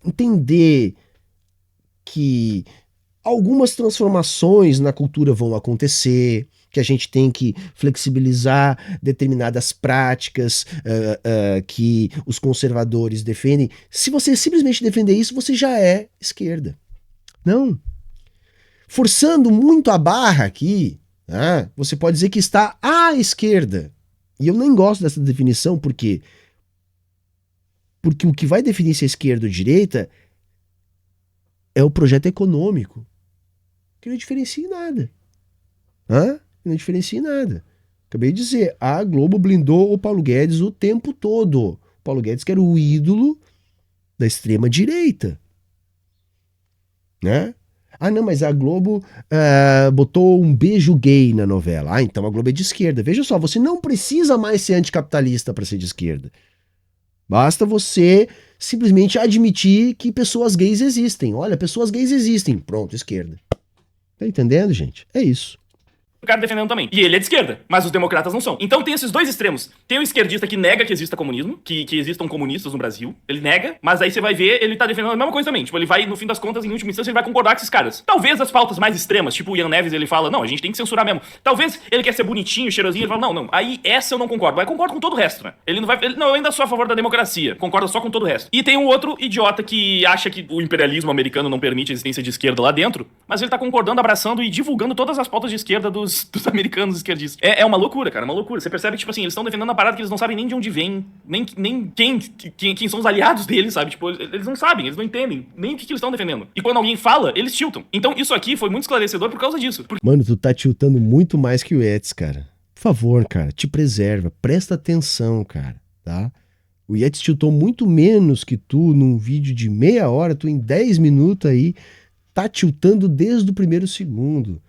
Speaker 2: entender que algumas transformações na cultura vão acontecer, que a gente tem que flexibilizar determinadas práticas que os conservadores defendem. Se você simplesmente defender isso, você já é esquerda. Não. Forçando muito a barra aqui, você pode dizer que está à esquerda. E eu nem gosto dessa definição, porque o que vai definir se é esquerda ou direita é o projeto econômico, que não diferencia em nada. Não diferencia em nada. Acabei de dizer, a Globo blindou o Paulo Guedes o tempo todo. O Paulo Guedes que era o ídolo da extrema direita, né? Não, mas a Globo botou um beijo gay na novela. Então a Globo é de esquerda. Veja só, você não precisa mais ser anticapitalista para ser de esquerda. Basta você simplesmente admitir que pessoas gays existem. Olha, pessoas gays existem. Pronto, esquerda. Tá entendendo, gente? É isso.
Speaker 1: O cara defendendo também. E ele é de esquerda, mas os democratas não são. Então tem esses dois extremos. Tem o esquerdista que nega que exista comunismo, que existam comunistas no Brasil. Ele nega, mas aí você vai ver, ele tá defendendo a mesma coisa também. Tipo, ele vai, no fim das contas, em última instância, ele vai concordar com esses caras. Talvez as pautas mais extremas, tipo o Ian Neves, ele fala, não, a gente tem que censurar mesmo. Talvez ele quer ser bonitinho, cheirosinho, ele fala, não. Aí essa eu não concordo. Mas eu concordo com todo o resto, né? Ele não vai... não, eu ainda sou a favor da democracia. Concordo só com todo o resto. E tem um outro idiota que acha que o imperialismo americano não permite a existência de esquerda lá dentro, mas ele tá concordando, abraçando e divulgando todas as pautas de esquerda dos dos americanos esquerdistas. É uma loucura, cara, é uma loucura. Você percebe que, tipo assim, eles estão defendendo uma parada que eles não sabem nem de onde vem, nem quem são os aliados deles, sabe? Tipo, eles não sabem, eles não entendem nem o que eles estão defendendo. E quando alguém fala, eles tiltam. Então isso aqui foi muito esclarecedor por causa disso.
Speaker 2: Mano, tu tá tiltando muito mais que o Yetis, cara. Por favor, cara, te preserva, presta atenção, cara, tá? O Yetis tiltou muito menos que tu num vídeo de meia hora, tu em 10 minutos aí, tá tiltando desde o primeiro segundo.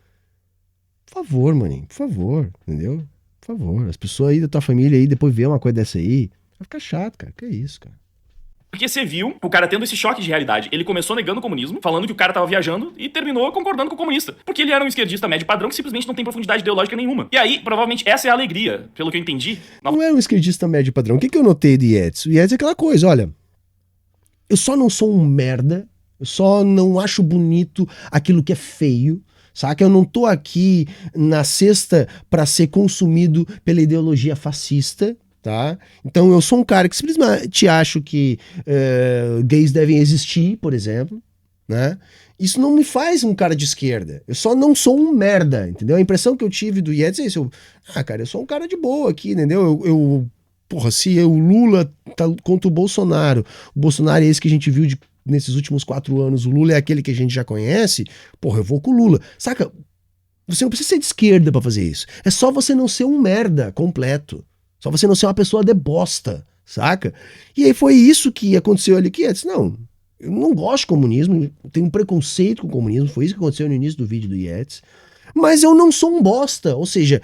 Speaker 2: Por favor, maninho, por favor, entendeu? Por favor, as pessoas aí da tua família aí, depois vê uma coisa dessa aí, vai ficar chato, cara, que é isso, cara.
Speaker 1: Porque você viu o cara tendo esse choque de realidade. Ele começou negando o comunismo, falando que o cara tava viajando, e terminou concordando com o comunista. Porque ele era um esquerdista médio padrão que simplesmente não tem profundidade ideológica nenhuma. E aí, provavelmente, essa é a alegria, pelo que eu entendi.
Speaker 2: Não é um esquerdista médio padrão. O que eu notei do Yetis? O Yetis é aquela coisa, olha, eu só não sou um merda, eu só não acho bonito aquilo que é feio, saca? Eu não tô aqui na cesta pra ser consumido pela ideologia fascista, tá? Então eu sou um cara que simplesmente acho que gays devem existir, por exemplo, né? Isso não me faz um cara de esquerda. Eu só não sou um merda, entendeu? A impressão que eu tive do Yetis é isso. Cara, eu sou um cara de boa aqui, entendeu? Porra, se o Lula tá contra o Bolsonaro é esse que a gente viu nesses últimos 4 anos, o Lula é aquele que a gente já conhece, porra, eu vou com o Lula. Saca? Você não precisa ser de esquerda pra fazer isso. É só você não ser um merda completo. Só você não ser uma pessoa de bosta, saca? E aí foi isso que aconteceu ali, que Yetis, não, eu não gosto de comunismo, eu tenho um preconceito com o comunismo, foi isso que aconteceu no início do vídeo do Yetis, mas eu não sou um bosta, ou seja,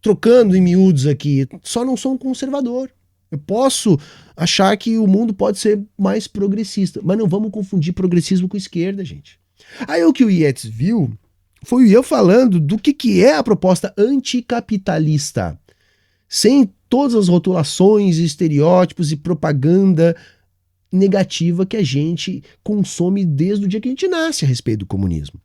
Speaker 2: trocando em miúdos aqui, só não sou um conservador. Eu posso achar que o mundo pode ser mais progressista, mas não vamos confundir progressismo com esquerda, gente. Aí o que o Yetis viu foi eu falando do que é a proposta anticapitalista, sem todas as rotulações, estereótipos e propaganda negativa que a gente consome desde o dia que a gente nasce a respeito do comunismo,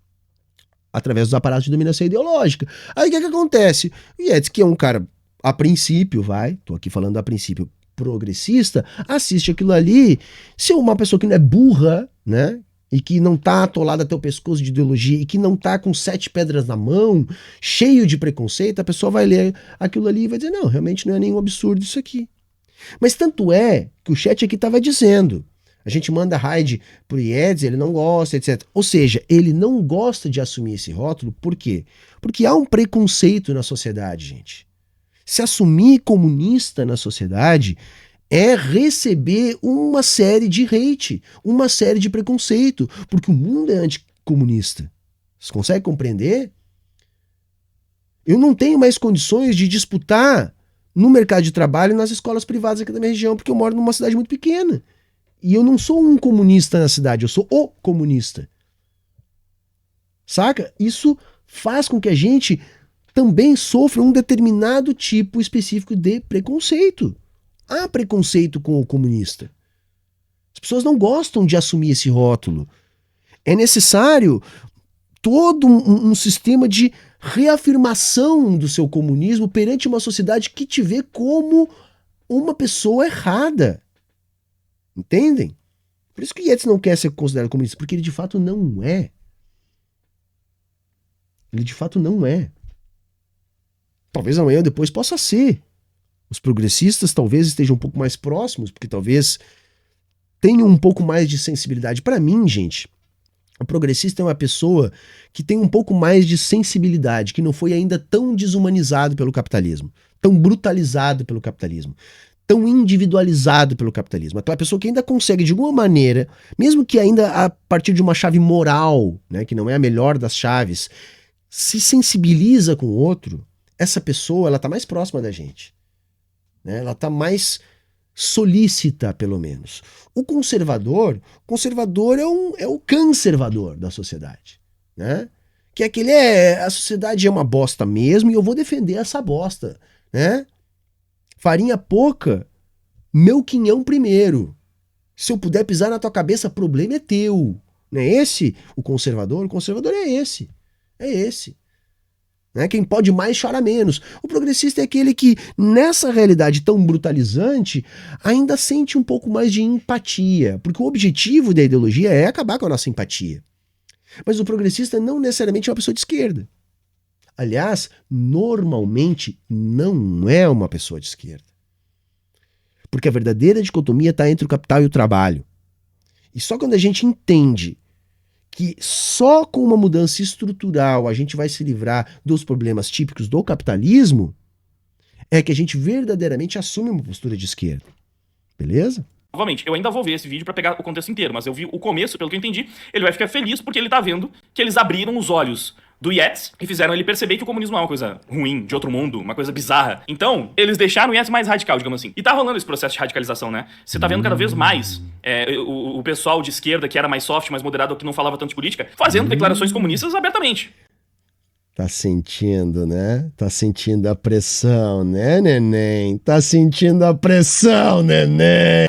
Speaker 2: através dos aparatos de dominação ideológica. Aí o que acontece? O Yetis, que é um cara, a princípio, tô aqui falando a princípio, progressista, assiste aquilo ali, se uma pessoa que não é burra, né, e que não tá atolada até o pescoço de ideologia e que não tá com 7 pedras na mão, cheio de preconceito, a pessoa vai ler aquilo ali e vai dizer, não, realmente não é nenhum absurdo isso aqui. Mas tanto é que o chat aqui tava dizendo, a gente manda raid pro Yetis, ele não gosta, etc. Ou seja, ele não gosta de assumir esse rótulo, por quê? Porque há um preconceito na sociedade, gente. Se assumir comunista na sociedade é receber uma série de hate, uma série de preconceito, porque o mundo é anticomunista. Você consegue compreender? Eu não tenho mais condições de disputar no mercado de trabalho nas escolas privadas aqui da minha região, porque eu moro numa cidade muito pequena. E eu não sou um comunista na cidade, eu sou o comunista. Saca? Isso faz com que a gente também sofra um determinado tipo específico de preconceito. Há preconceito com o comunista. As pessoas não gostam de assumir esse rótulo. É necessário todo um sistema de reafirmação do seu comunismo perante uma sociedade que te vê como uma pessoa errada. Entendem? Por isso que Yetis não quer ser considerado comunista, porque ele de fato não é. Ele de fato não é. Talvez amanhã ou depois possa ser. Os progressistas talvez estejam um pouco mais próximos, porque talvez tenham um pouco mais de sensibilidade. Para mim, gente, o progressista é uma pessoa que tem um pouco mais de sensibilidade, que não foi ainda tão desumanizado pelo capitalismo, tão brutalizado pelo capitalismo, tão individualizado pelo capitalismo. Aquela pessoa que ainda consegue, de alguma maneira, mesmo que ainda a partir de uma chave moral, né, que não é a melhor das chaves, se sensibiliza com o outro, essa pessoa ela tá mais próxima da gente. Né? Ela está mais solícita, pelo menos. O conservador é o conservador da sociedade, né? Que aquele a sociedade é uma bosta mesmo e eu vou defender essa bosta, né? Farinha pouca, meu quinhão primeiro. Se eu puder pisar na tua cabeça, problema é teu. Não é esse o conservador? O conservador é esse. É esse. Né? Quem pode mais chora menos. O progressista é aquele que, nessa realidade tão brutalizante, ainda sente um pouco mais de empatia, porque o objetivo da ideologia é acabar com a nossa empatia. Mas o progressista não necessariamente é uma pessoa de esquerda. Aliás, normalmente não é uma pessoa de esquerda. Porque a verdadeira dicotomia está entre o capital e o trabalho. E só quando a gente entende que só com uma mudança estrutural a gente vai se livrar dos problemas típicos do capitalismo, é que a gente verdadeiramente assume uma postura de esquerda. Beleza?
Speaker 1: Novamente, eu ainda vou ver esse vídeo pra pegar o contexto inteiro, mas eu vi o começo, pelo que eu entendi, ele vai ficar feliz porque ele tá vendo que eles abriram os olhos do Yates e fizeram ele perceber que o comunismo é uma coisa ruim, de outro mundo, uma coisa bizarra. Então, eles deixaram o Yates mais radical, digamos assim. E tá rolando esse processo de radicalização, né? Você tá vendo cada vez mais o pessoal de esquerda, que era mais soft, mais moderado, que não falava tanto de política, fazendo declarações comunistas abertamente.
Speaker 2: Tá sentindo, né? Tá sentindo a pressão, né, neném? Tá sentindo a pressão, neném?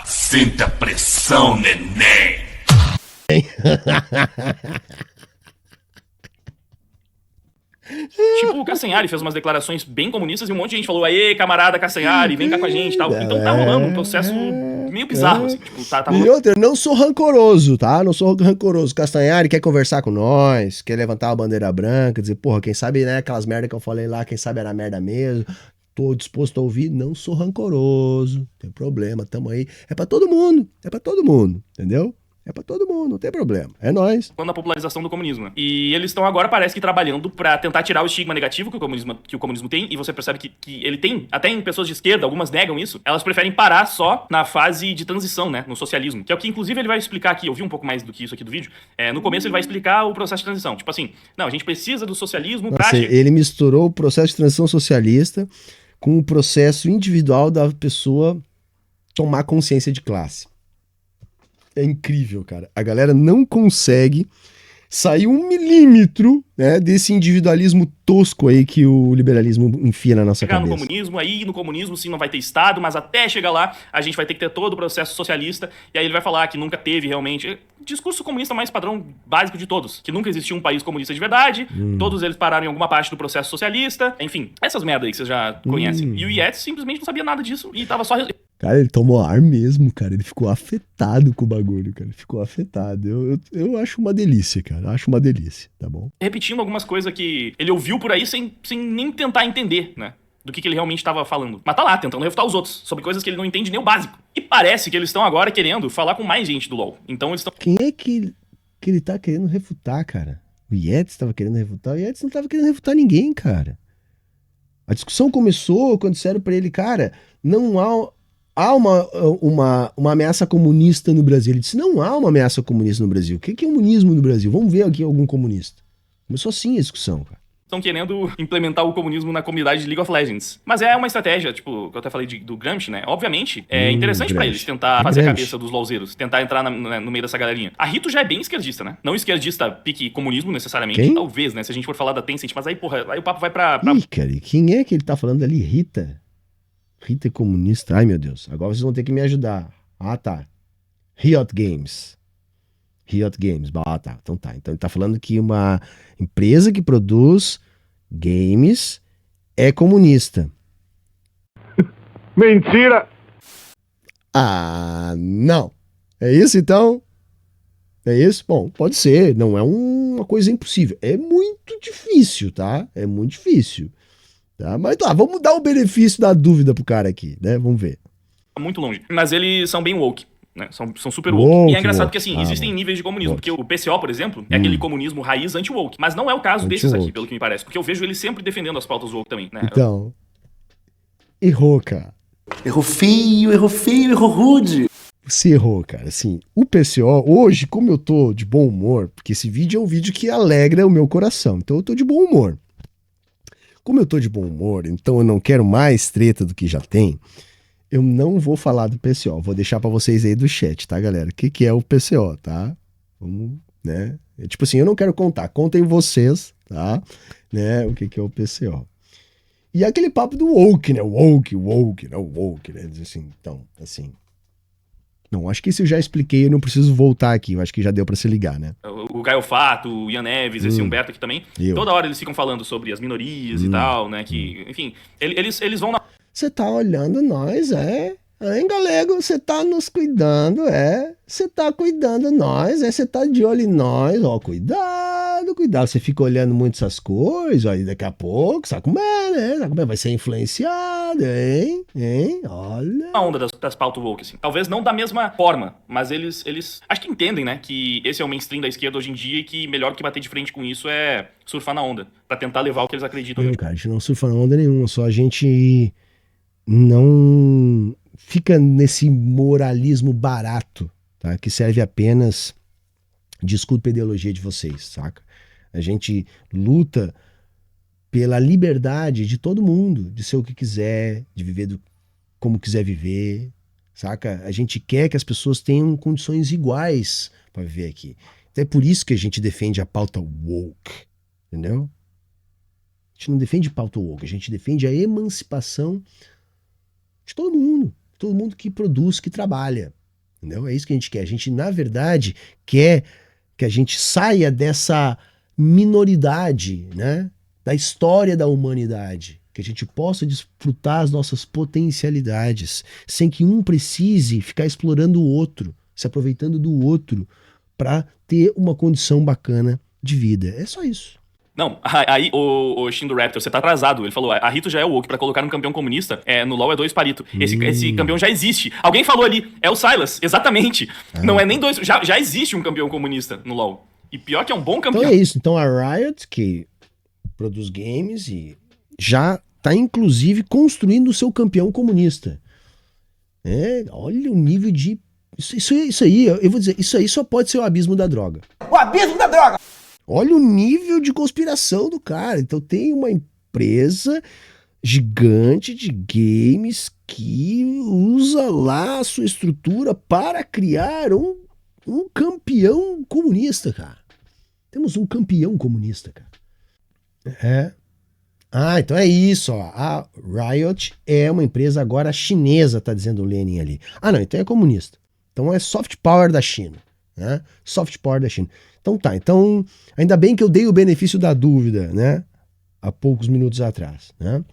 Speaker 3: Sinta a pressão, neném.
Speaker 1: Tipo, o Castanhari fez umas declarações bem comunistas e um monte de gente falou: aê, camarada Castanhari, vem cá com a gente e tal. Então tá rolando um processo meio bizarro, assim. Tipo, tá
Speaker 2: E outra, eu não sou rancoroso, tá? Não sou rancoroso. Castanhari quer conversar com nós, quer levantar a bandeira branca, dizer, porra, quem sabe, né, aquelas merda que eu falei lá, quem sabe era merda mesmo. Tô disposto a ouvir, não sou rancoroso. Não tem problema, tamo aí. É pra todo mundo, entendeu? É pra todo mundo, não tem problema. É nóis.
Speaker 1: na popularização do comunismo, né? E eles estão agora, parece que, trabalhando pra tentar tirar o estigma negativo que o comunismo tem, e você percebe que ele tem, até em pessoas de esquerda, algumas negam isso, elas preferem parar só na fase de transição, né? No socialismo. Que é o que, inclusive, ele vai explicar aqui, eu vi um pouco mais do que isso aqui do vídeo, no começo ele vai explicar o processo de transição. Tipo assim, não, a gente precisa do socialismo pra...
Speaker 2: Ele misturou o processo de transição socialista com o processo individual da pessoa tomar consciência de classe. É incrível, cara. A galera não consegue sair 1 milímetro, né, desse individualismo tosco aí que o liberalismo enfia na nossa
Speaker 1: chegar
Speaker 2: cabeça.
Speaker 1: no comunismo, aí no comunismo sim não vai ter Estado, mas até chegar lá a gente vai ter que ter todo o processo socialista, e aí ele vai falar que nunca teve realmente... Discurso comunista mais padrão básico de todos, que nunca existiu um país comunista de verdade, todos eles pararam em alguma parte do processo socialista, enfim, essas merdas aí que vocês já conhecem. E o Yates simplesmente não sabia nada disso e tava só...
Speaker 2: Cara, ele tomou ar mesmo, cara. Ele ficou afetado com o bagulho, cara. Ele ficou afetado. Eu acho uma delícia, cara. Acho uma delícia, tá bom?
Speaker 1: repetindo algumas coisas que ele ouviu por aí sem nem tentar entender, né? Do que ele realmente estava falando. Mas tá lá, tentando refutar os outros, sobre coisas que ele não entende nem o básico. E parece que eles estão agora querendo falar com mais gente do LoL. Então eles estão...
Speaker 2: Quem é que ele tá querendo refutar, cara? O Yates tava querendo refutar? O Yates não tava querendo refutar ninguém, cara. A discussão começou quando disseram pra ele, cara, não há uma ameaça comunista no Brasil. Ele disse, não há uma ameaça comunista no Brasil. O que é comunismo no Brasil? Vamos ver aqui algum comunista. Começou assim a discussão, cara.
Speaker 1: Estão querendo implementar o comunismo na comunidade de League of Legends. Mas é uma estratégia, tipo, que eu até falei do Gramsci, né? Obviamente, é interessante pra eles tentar fazer a cabeça dos LoLzeiros, tentar entrar no meio dessa galerinha. A Rito já é bem esquerdista, né? Não esquerdista pique comunismo, necessariamente.
Speaker 2: Quem?
Speaker 1: Talvez, né? Se a gente for falar da Tencent. Mas aí, porra, aí o papo vai pra...
Speaker 2: Ih, cara, e quem é que ele tá falando ali? Rita? Rita é comunista? Ai, meu Deus. Agora vocês vão ter que me ajudar. Ah, tá. Riot Games. Riot Games. Ah, tá. Então tá. Então ele tá falando que uma empresa que produz games é comunista.
Speaker 8: Mentira!
Speaker 2: Ah, não. É isso então? É isso? Bom, pode ser. Não é uma coisa impossível. É muito difícil, tá? É muito difícil. Tá? Mas tá, vamos dar o benefício da dúvida pro cara aqui, né? Vamos ver.
Speaker 1: muito longe. Mas eles são bem woke. Né? São super
Speaker 2: Woke,
Speaker 1: woke. E é engraçado
Speaker 2: woke.
Speaker 1: que, assim, existem
Speaker 2: bom.
Speaker 1: níveis de comunismo.
Speaker 2: Woke.
Speaker 1: Porque o PCO, por exemplo, é aquele comunismo raiz anti-woke. Mas não é o caso desses
Speaker 2: Anti-woke.
Speaker 1: aqui, pelo que me parece. Porque eu vejo eles sempre defendendo as pautas woke também, né?
Speaker 2: Então, errou, cara.
Speaker 7: Errou feio, errou rude.
Speaker 2: Você errou, cara. Assim, o PCO, hoje, como eu tô de bom humor, porque esse vídeo é um vídeo que alegra o meu coração, então eu tô de bom humor. Como eu tô de bom humor, então eu não quero mais treta do que já tem, eu não vou falar do PCO. Vou deixar pra vocês aí do chat, tá, galera? O que é o PCO, tá? Vamos, né? É tipo assim, eu não quero contar. Contem vocês, tá? Né? O que é o PCO. E aquele papo do woke, né? Woke, né? Diz assim, então, assim... Não, acho que isso eu já expliquei, eu não preciso voltar aqui. Eu acho que já deu pra se ligar, né?
Speaker 1: O Caio Fato, o Ian Neves, esse Humberto aqui também. Toda hora eles ficam falando sobre as minorias e tal, né? Que, enfim, eles vão na...
Speaker 2: Você tá olhando nós, é? Hein, galego, você tá nos cuidando, você tá cuidando nós, você tá de olho em nós, ó, cuidado, cuidado. Você fica olhando muito essas coisas, ó, e daqui a pouco, sabe como é, né? Sabe como é? Vai ser influenciado, hein? Olha.
Speaker 1: A onda das pautas woke, assim. Talvez não da mesma forma, mas eles acho que entendem, né, que esse é o mainstream da esquerda hoje em dia e que melhor que bater de frente com isso é surfar na onda, pra tentar levar o que eles acreditam.
Speaker 2: Não, cara, a gente não surfa na onda nenhuma, só a gente não fica nesse moralismo barato, tá? Que serve apenas, desculpa a ideologia de vocês, saca? A gente luta pela liberdade de todo mundo, de ser o que quiser, de viver como quiser viver, saca? A gente quer que as pessoas tenham condições iguais para viver aqui. Então é por isso que a gente defende a pauta woke, entendeu? A gente não defende pauta woke, a gente defende a emancipação de todo mundo que produz, que trabalha, entendeu? É isso que a gente quer. A gente, na verdade, quer que a gente saia dessa minoridade, né, da história da humanidade, que a gente possa desfrutar as nossas potencialidades, sem que um precise ficar explorando o outro, se aproveitando do outro, para ter uma condição bacana de vida. É só isso.
Speaker 1: Não, aí o Shin do Raptor, você tá atrasado. Ele falou, a Rito já é woke, pra colocar um campeão comunista, no LoL é 2 palito. Esse campeão já existe. Alguém falou ali, é o Silas, exatamente. Não é nem 2, já existe um campeão comunista no LoL. E pior que é um bom campeão.
Speaker 2: Então é isso, então a Riot, que produz games, e já tá inclusive construindo o seu campeão comunista. Olha o nível de... Isso aí, eu vou dizer, isso aí só pode ser o abismo da droga.
Speaker 7: O abismo da droga!
Speaker 2: Olha o nível de conspiração do cara. Então tem uma empresa gigante de games que usa lá a sua estrutura para criar um campeão comunista, cara. Temos um campeão comunista, cara. Então é isso, ó. A Riot é uma empresa agora chinesa, tá dizendo o Lenin ali. Não, então é comunista. Então é soft power da China, né? Soft power da China. Então tá, então ainda bem que eu dei o benefício da dúvida, né? Há poucos minutos atrás, né?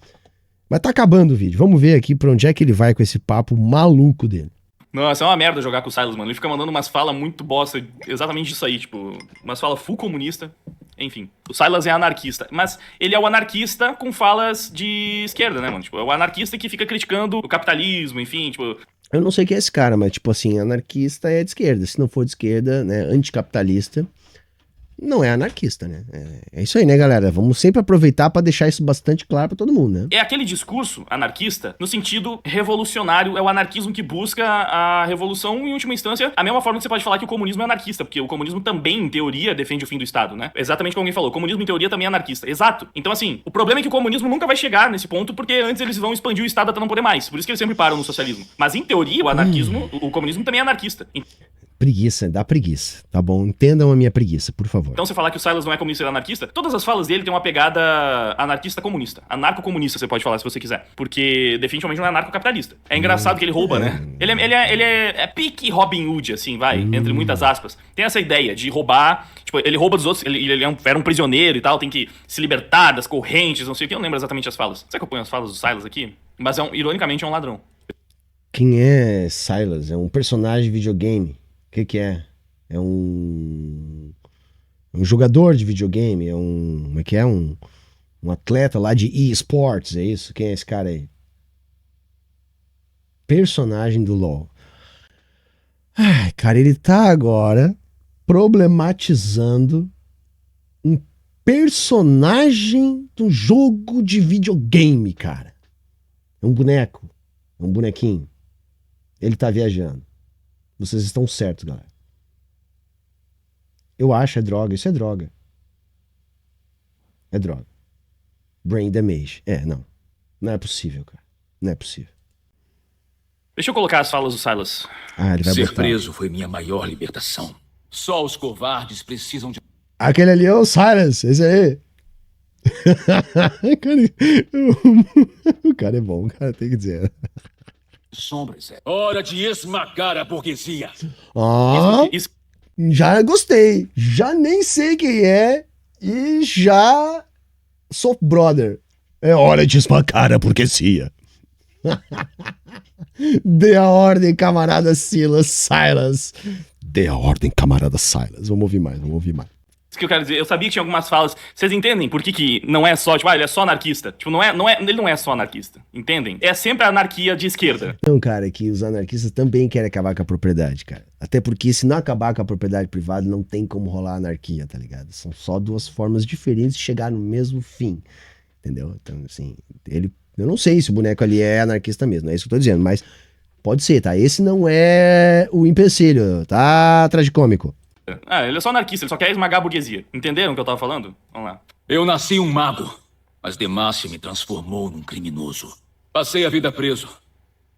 Speaker 2: Mas tá acabando o vídeo. Vamos ver aqui pra onde é que ele vai com esse papo maluco dele.
Speaker 1: Nossa, é uma merda jogar com o Silas, mano. Ele fica mandando umas falas muito bosta, exatamente disso aí, tipo, umas falas full comunista. Enfim, o Silas é anarquista, mas ele é o anarquista com falas de esquerda, né, mano? Tipo, é o anarquista que fica criticando o capitalismo, enfim, tipo...
Speaker 2: Eu não sei quem é esse cara, mas tipo assim, anarquista é de esquerda. Se não for de esquerda, né, anticapitalista, não é anarquista, né? É isso aí, né, galera? Vamos sempre aproveitar para deixar isso bastante claro para todo mundo, né?
Speaker 1: É aquele discurso anarquista no sentido revolucionário, é o anarquismo que busca a revolução em última instância, a mesma forma que você pode falar que o comunismo é anarquista, porque o comunismo também, em teoria, defende o fim do Estado, né? Exatamente como alguém falou, o comunismo em teoria também é anarquista. Exato. Então assim, o problema é que o comunismo nunca vai chegar nesse ponto, porque antes eles vão expandir o Estado até não poder mais. Por isso que eles sempre param no socialismo. Mas em teoria, o anarquismo, o comunismo também é anarquista.
Speaker 2: Preguiça, dá preguiça, tá bom? Entendam a minha preguiça, por favor.
Speaker 1: Então você falar que o Silas não é comunista e é anarquista, todas as falas dele têm uma pegada anarquista-comunista. Anarco-comunista, você pode falar se você quiser. Porque definitivamente não é anarco-capitalista. É engraçado que ele rouba, né? Ele é pique Robin Hood, assim, vai, entre muitas aspas. Tem essa ideia de roubar, tipo, ele rouba dos outros, ele era um prisioneiro e tal, tem que se libertar das correntes, não sei o que, eu não lembro exatamente as falas. Será que eu ponho as falas do Silas aqui? Mas ironicamente é um ladrão.
Speaker 2: Quem é Silas? É um personagem de videogame. O que é? É um jogador de videogame, como é que é? Um atleta lá de eSports, é isso? Quem é esse cara aí? Personagem do LoL. Ai, cara, ele tá agora problematizando um personagem de um jogo de videogame, cara. É um boneco, é um bonequinho. Ele tá viajando. Vocês estão certos, galera. Eu acho droga. Isso é droga. É droga. Brain damage. Não. Não é possível, cara. Não é possível.
Speaker 1: Deixa eu colocar as falas do Silas.
Speaker 2: Ele vai
Speaker 3: Ser
Speaker 2: botar.
Speaker 3: preso foi minha maior libertação. Só os covardes precisam de...
Speaker 2: Aquele ali é o Silas. Esse aí. O cara é bom, cara. Tem que dizer.
Speaker 3: sombras. É hora de esmagar a burguesia.
Speaker 1: Isso-
Speaker 2: Já gostei. Já nem sei quem é. E já sou brother. É hora de esmagar a burguesia. Dê a ordem, camarada Silas. Dê a ordem, camarada Silas. Vamos ouvir mais.
Speaker 1: Isso que eu quero dizer. Eu sabia que tinha algumas falas. Vocês entendem por que não é só, tipo, ele é só anarquista? Tipo, ele não é só anarquista. Entendem? É sempre a anarquia de esquerda.
Speaker 2: Não, cara, é que os anarquistas também querem acabar com a propriedade, cara. Até porque se não acabar com a propriedade privada, não tem como rolar anarquia, tá ligado? São só duas formas diferentes de chegar no mesmo fim. Entendeu? Então, assim, eu não sei se o boneco ali é anarquista mesmo, não é isso que eu tô dizendo, mas pode ser, tá? Esse não é o empecilho, tá, tragicômico?
Speaker 1: Ele é só anarquista, ele só quer esmagar a burguesia. Entenderam o que eu tava falando? Vamos lá.
Speaker 3: Eu nasci um mago, mas Demacia me transformou num criminoso. Passei a vida preso,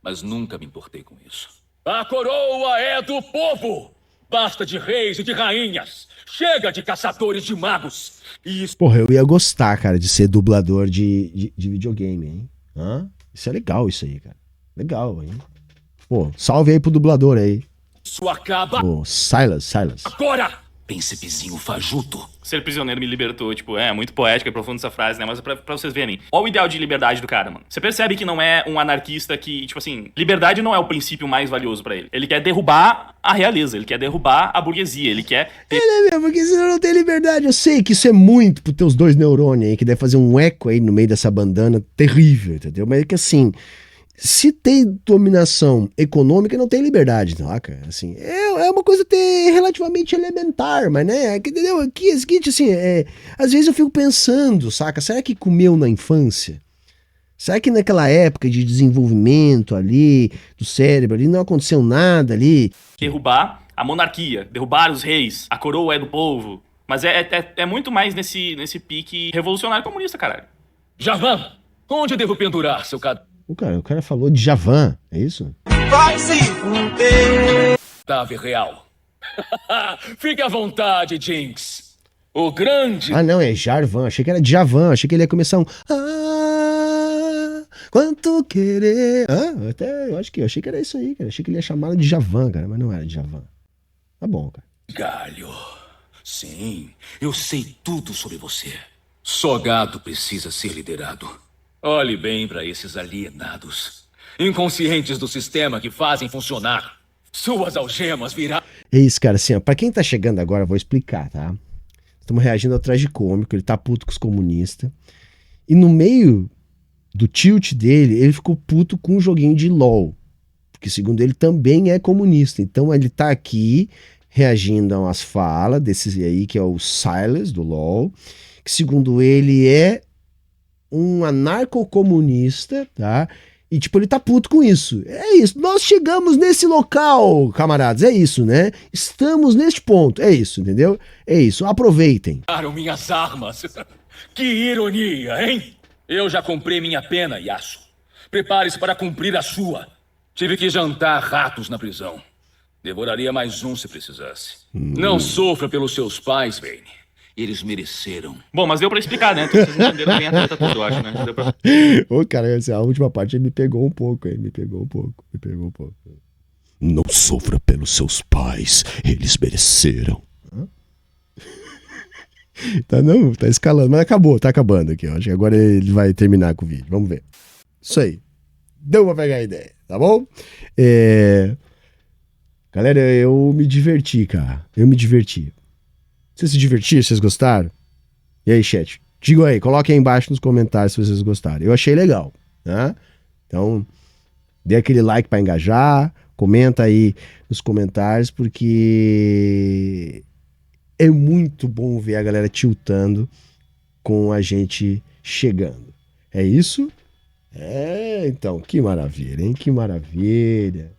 Speaker 3: mas nunca me importei com isso. A coroa é do povo! Basta de reis e de rainhas! Chega de caçadores de magos! E isso...
Speaker 2: Porra, eu ia gostar, cara, de ser dublador de videogame, hein? Isso é legal, isso aí, cara. Legal, hein? Pô, salve aí pro dublador aí.
Speaker 3: Isso acaba
Speaker 2: Pô, Silas.
Speaker 3: agora! Príncipezinho fajuto.
Speaker 1: Ser prisioneiro me libertou, tipo, é muito poética e profunda essa frase, né? Mas é pra vocês verem. Olha o ideal de liberdade do cara, mano. Você percebe que não é um anarquista que, tipo assim, liberdade não é o princípio mais valioso pra ele. Ele quer derrubar a realeza, ele quer derrubar a burguesia, ele quer...
Speaker 2: Ele é mesmo, porque senão não tem liberdade. Eu sei que isso é muito pros teus dois neurônios aí, que deve fazer um eco aí no meio dessa bandana terrível, entendeu? Mas é que assim... Se tem dominação econômica, não tem liberdade, saca? Assim, é uma coisa até relativamente elementar, mas né, entendeu? Aqui é o seguinte, assim, às vezes eu fico pensando, saca? Será que comeu na infância? Será que naquela época de desenvolvimento ali, do cérebro ali, não aconteceu nada ali?
Speaker 1: Derrubar a monarquia, derrubar os reis, a coroa é do povo. Mas é muito mais nesse pique revolucionário comunista, caralho.
Speaker 3: Javan, onde devo pendurar, seu
Speaker 2: O cara falou de Javan, é isso?
Speaker 3: cadáver real? Fique à vontade, Jinx. O grande...
Speaker 2: Ah, não, é Jarvan. Achei que era Javan. Achei que ele ia começar um... quanto querer... eu achei que era isso aí, cara. Achei que ele ia chamar de Javan, cara. Mas não era de Javan. Tá bom, cara.
Speaker 3: Galho. Sim, eu sei tudo sobre você. Só gado precisa ser liderado. Olhe bem para esses alienados. Inconscientes do sistema que fazem funcionar. Suas algemas virá...
Speaker 2: É isso, cara. Assim, ó, pra quem tá chegando agora, eu vou explicar, tá? Estamos reagindo ao tragicômico. Ele tá puto com os comunistas. E no meio do tilt dele, ele ficou puto com um joguinho de LOL. Porque, segundo ele, também é comunista. Então, ele tá aqui reagindo a umas falas desses aí, que é o Silas, do LOL. Que, segundo ele, é um anarcocomunista, tá? E, tipo, ele tá puto com isso. É isso. Nós chegamos nesse local, camaradas. É isso, né? Estamos neste ponto. É isso, entendeu? É isso. Aproveitem.
Speaker 3: minhas armas. Que ironia, hein? Eu já cumpri minha pena, Yasuo. Prepare-se para cumprir a sua. Tive que jantar ratos na prisão. Devoraria mais um se precisasse. Não sofra pelos seus pais, Vayne. Eles mereceram.
Speaker 1: Bom, mas deu pra explicar, né? Então vocês entenderam bem a treta toda, eu acho, né? Deu pra...
Speaker 2: Ô, cara, assim, a última parte me pegou um pouco, hein? Me pegou um pouco. Não sofra pelos seus pais, eles mereceram. Tá escalando, mas tá acabando aqui, ó. Acho que agora ele vai terminar com o vídeo, vamos ver. Isso aí, deu pra pegar a ideia, tá bom? Galera, eu me diverti, cara, Vocês se divertiram? Vocês gostaram? E aí, chat? Digam aí, coloquem aí embaixo nos comentários se vocês gostaram. Eu achei legal, né? Então, dê aquele like pra engajar, comenta aí nos comentários, porque é muito bom ver a galera tiltando com a gente chegando. É isso? Então, que maravilha, hein? Que maravilha.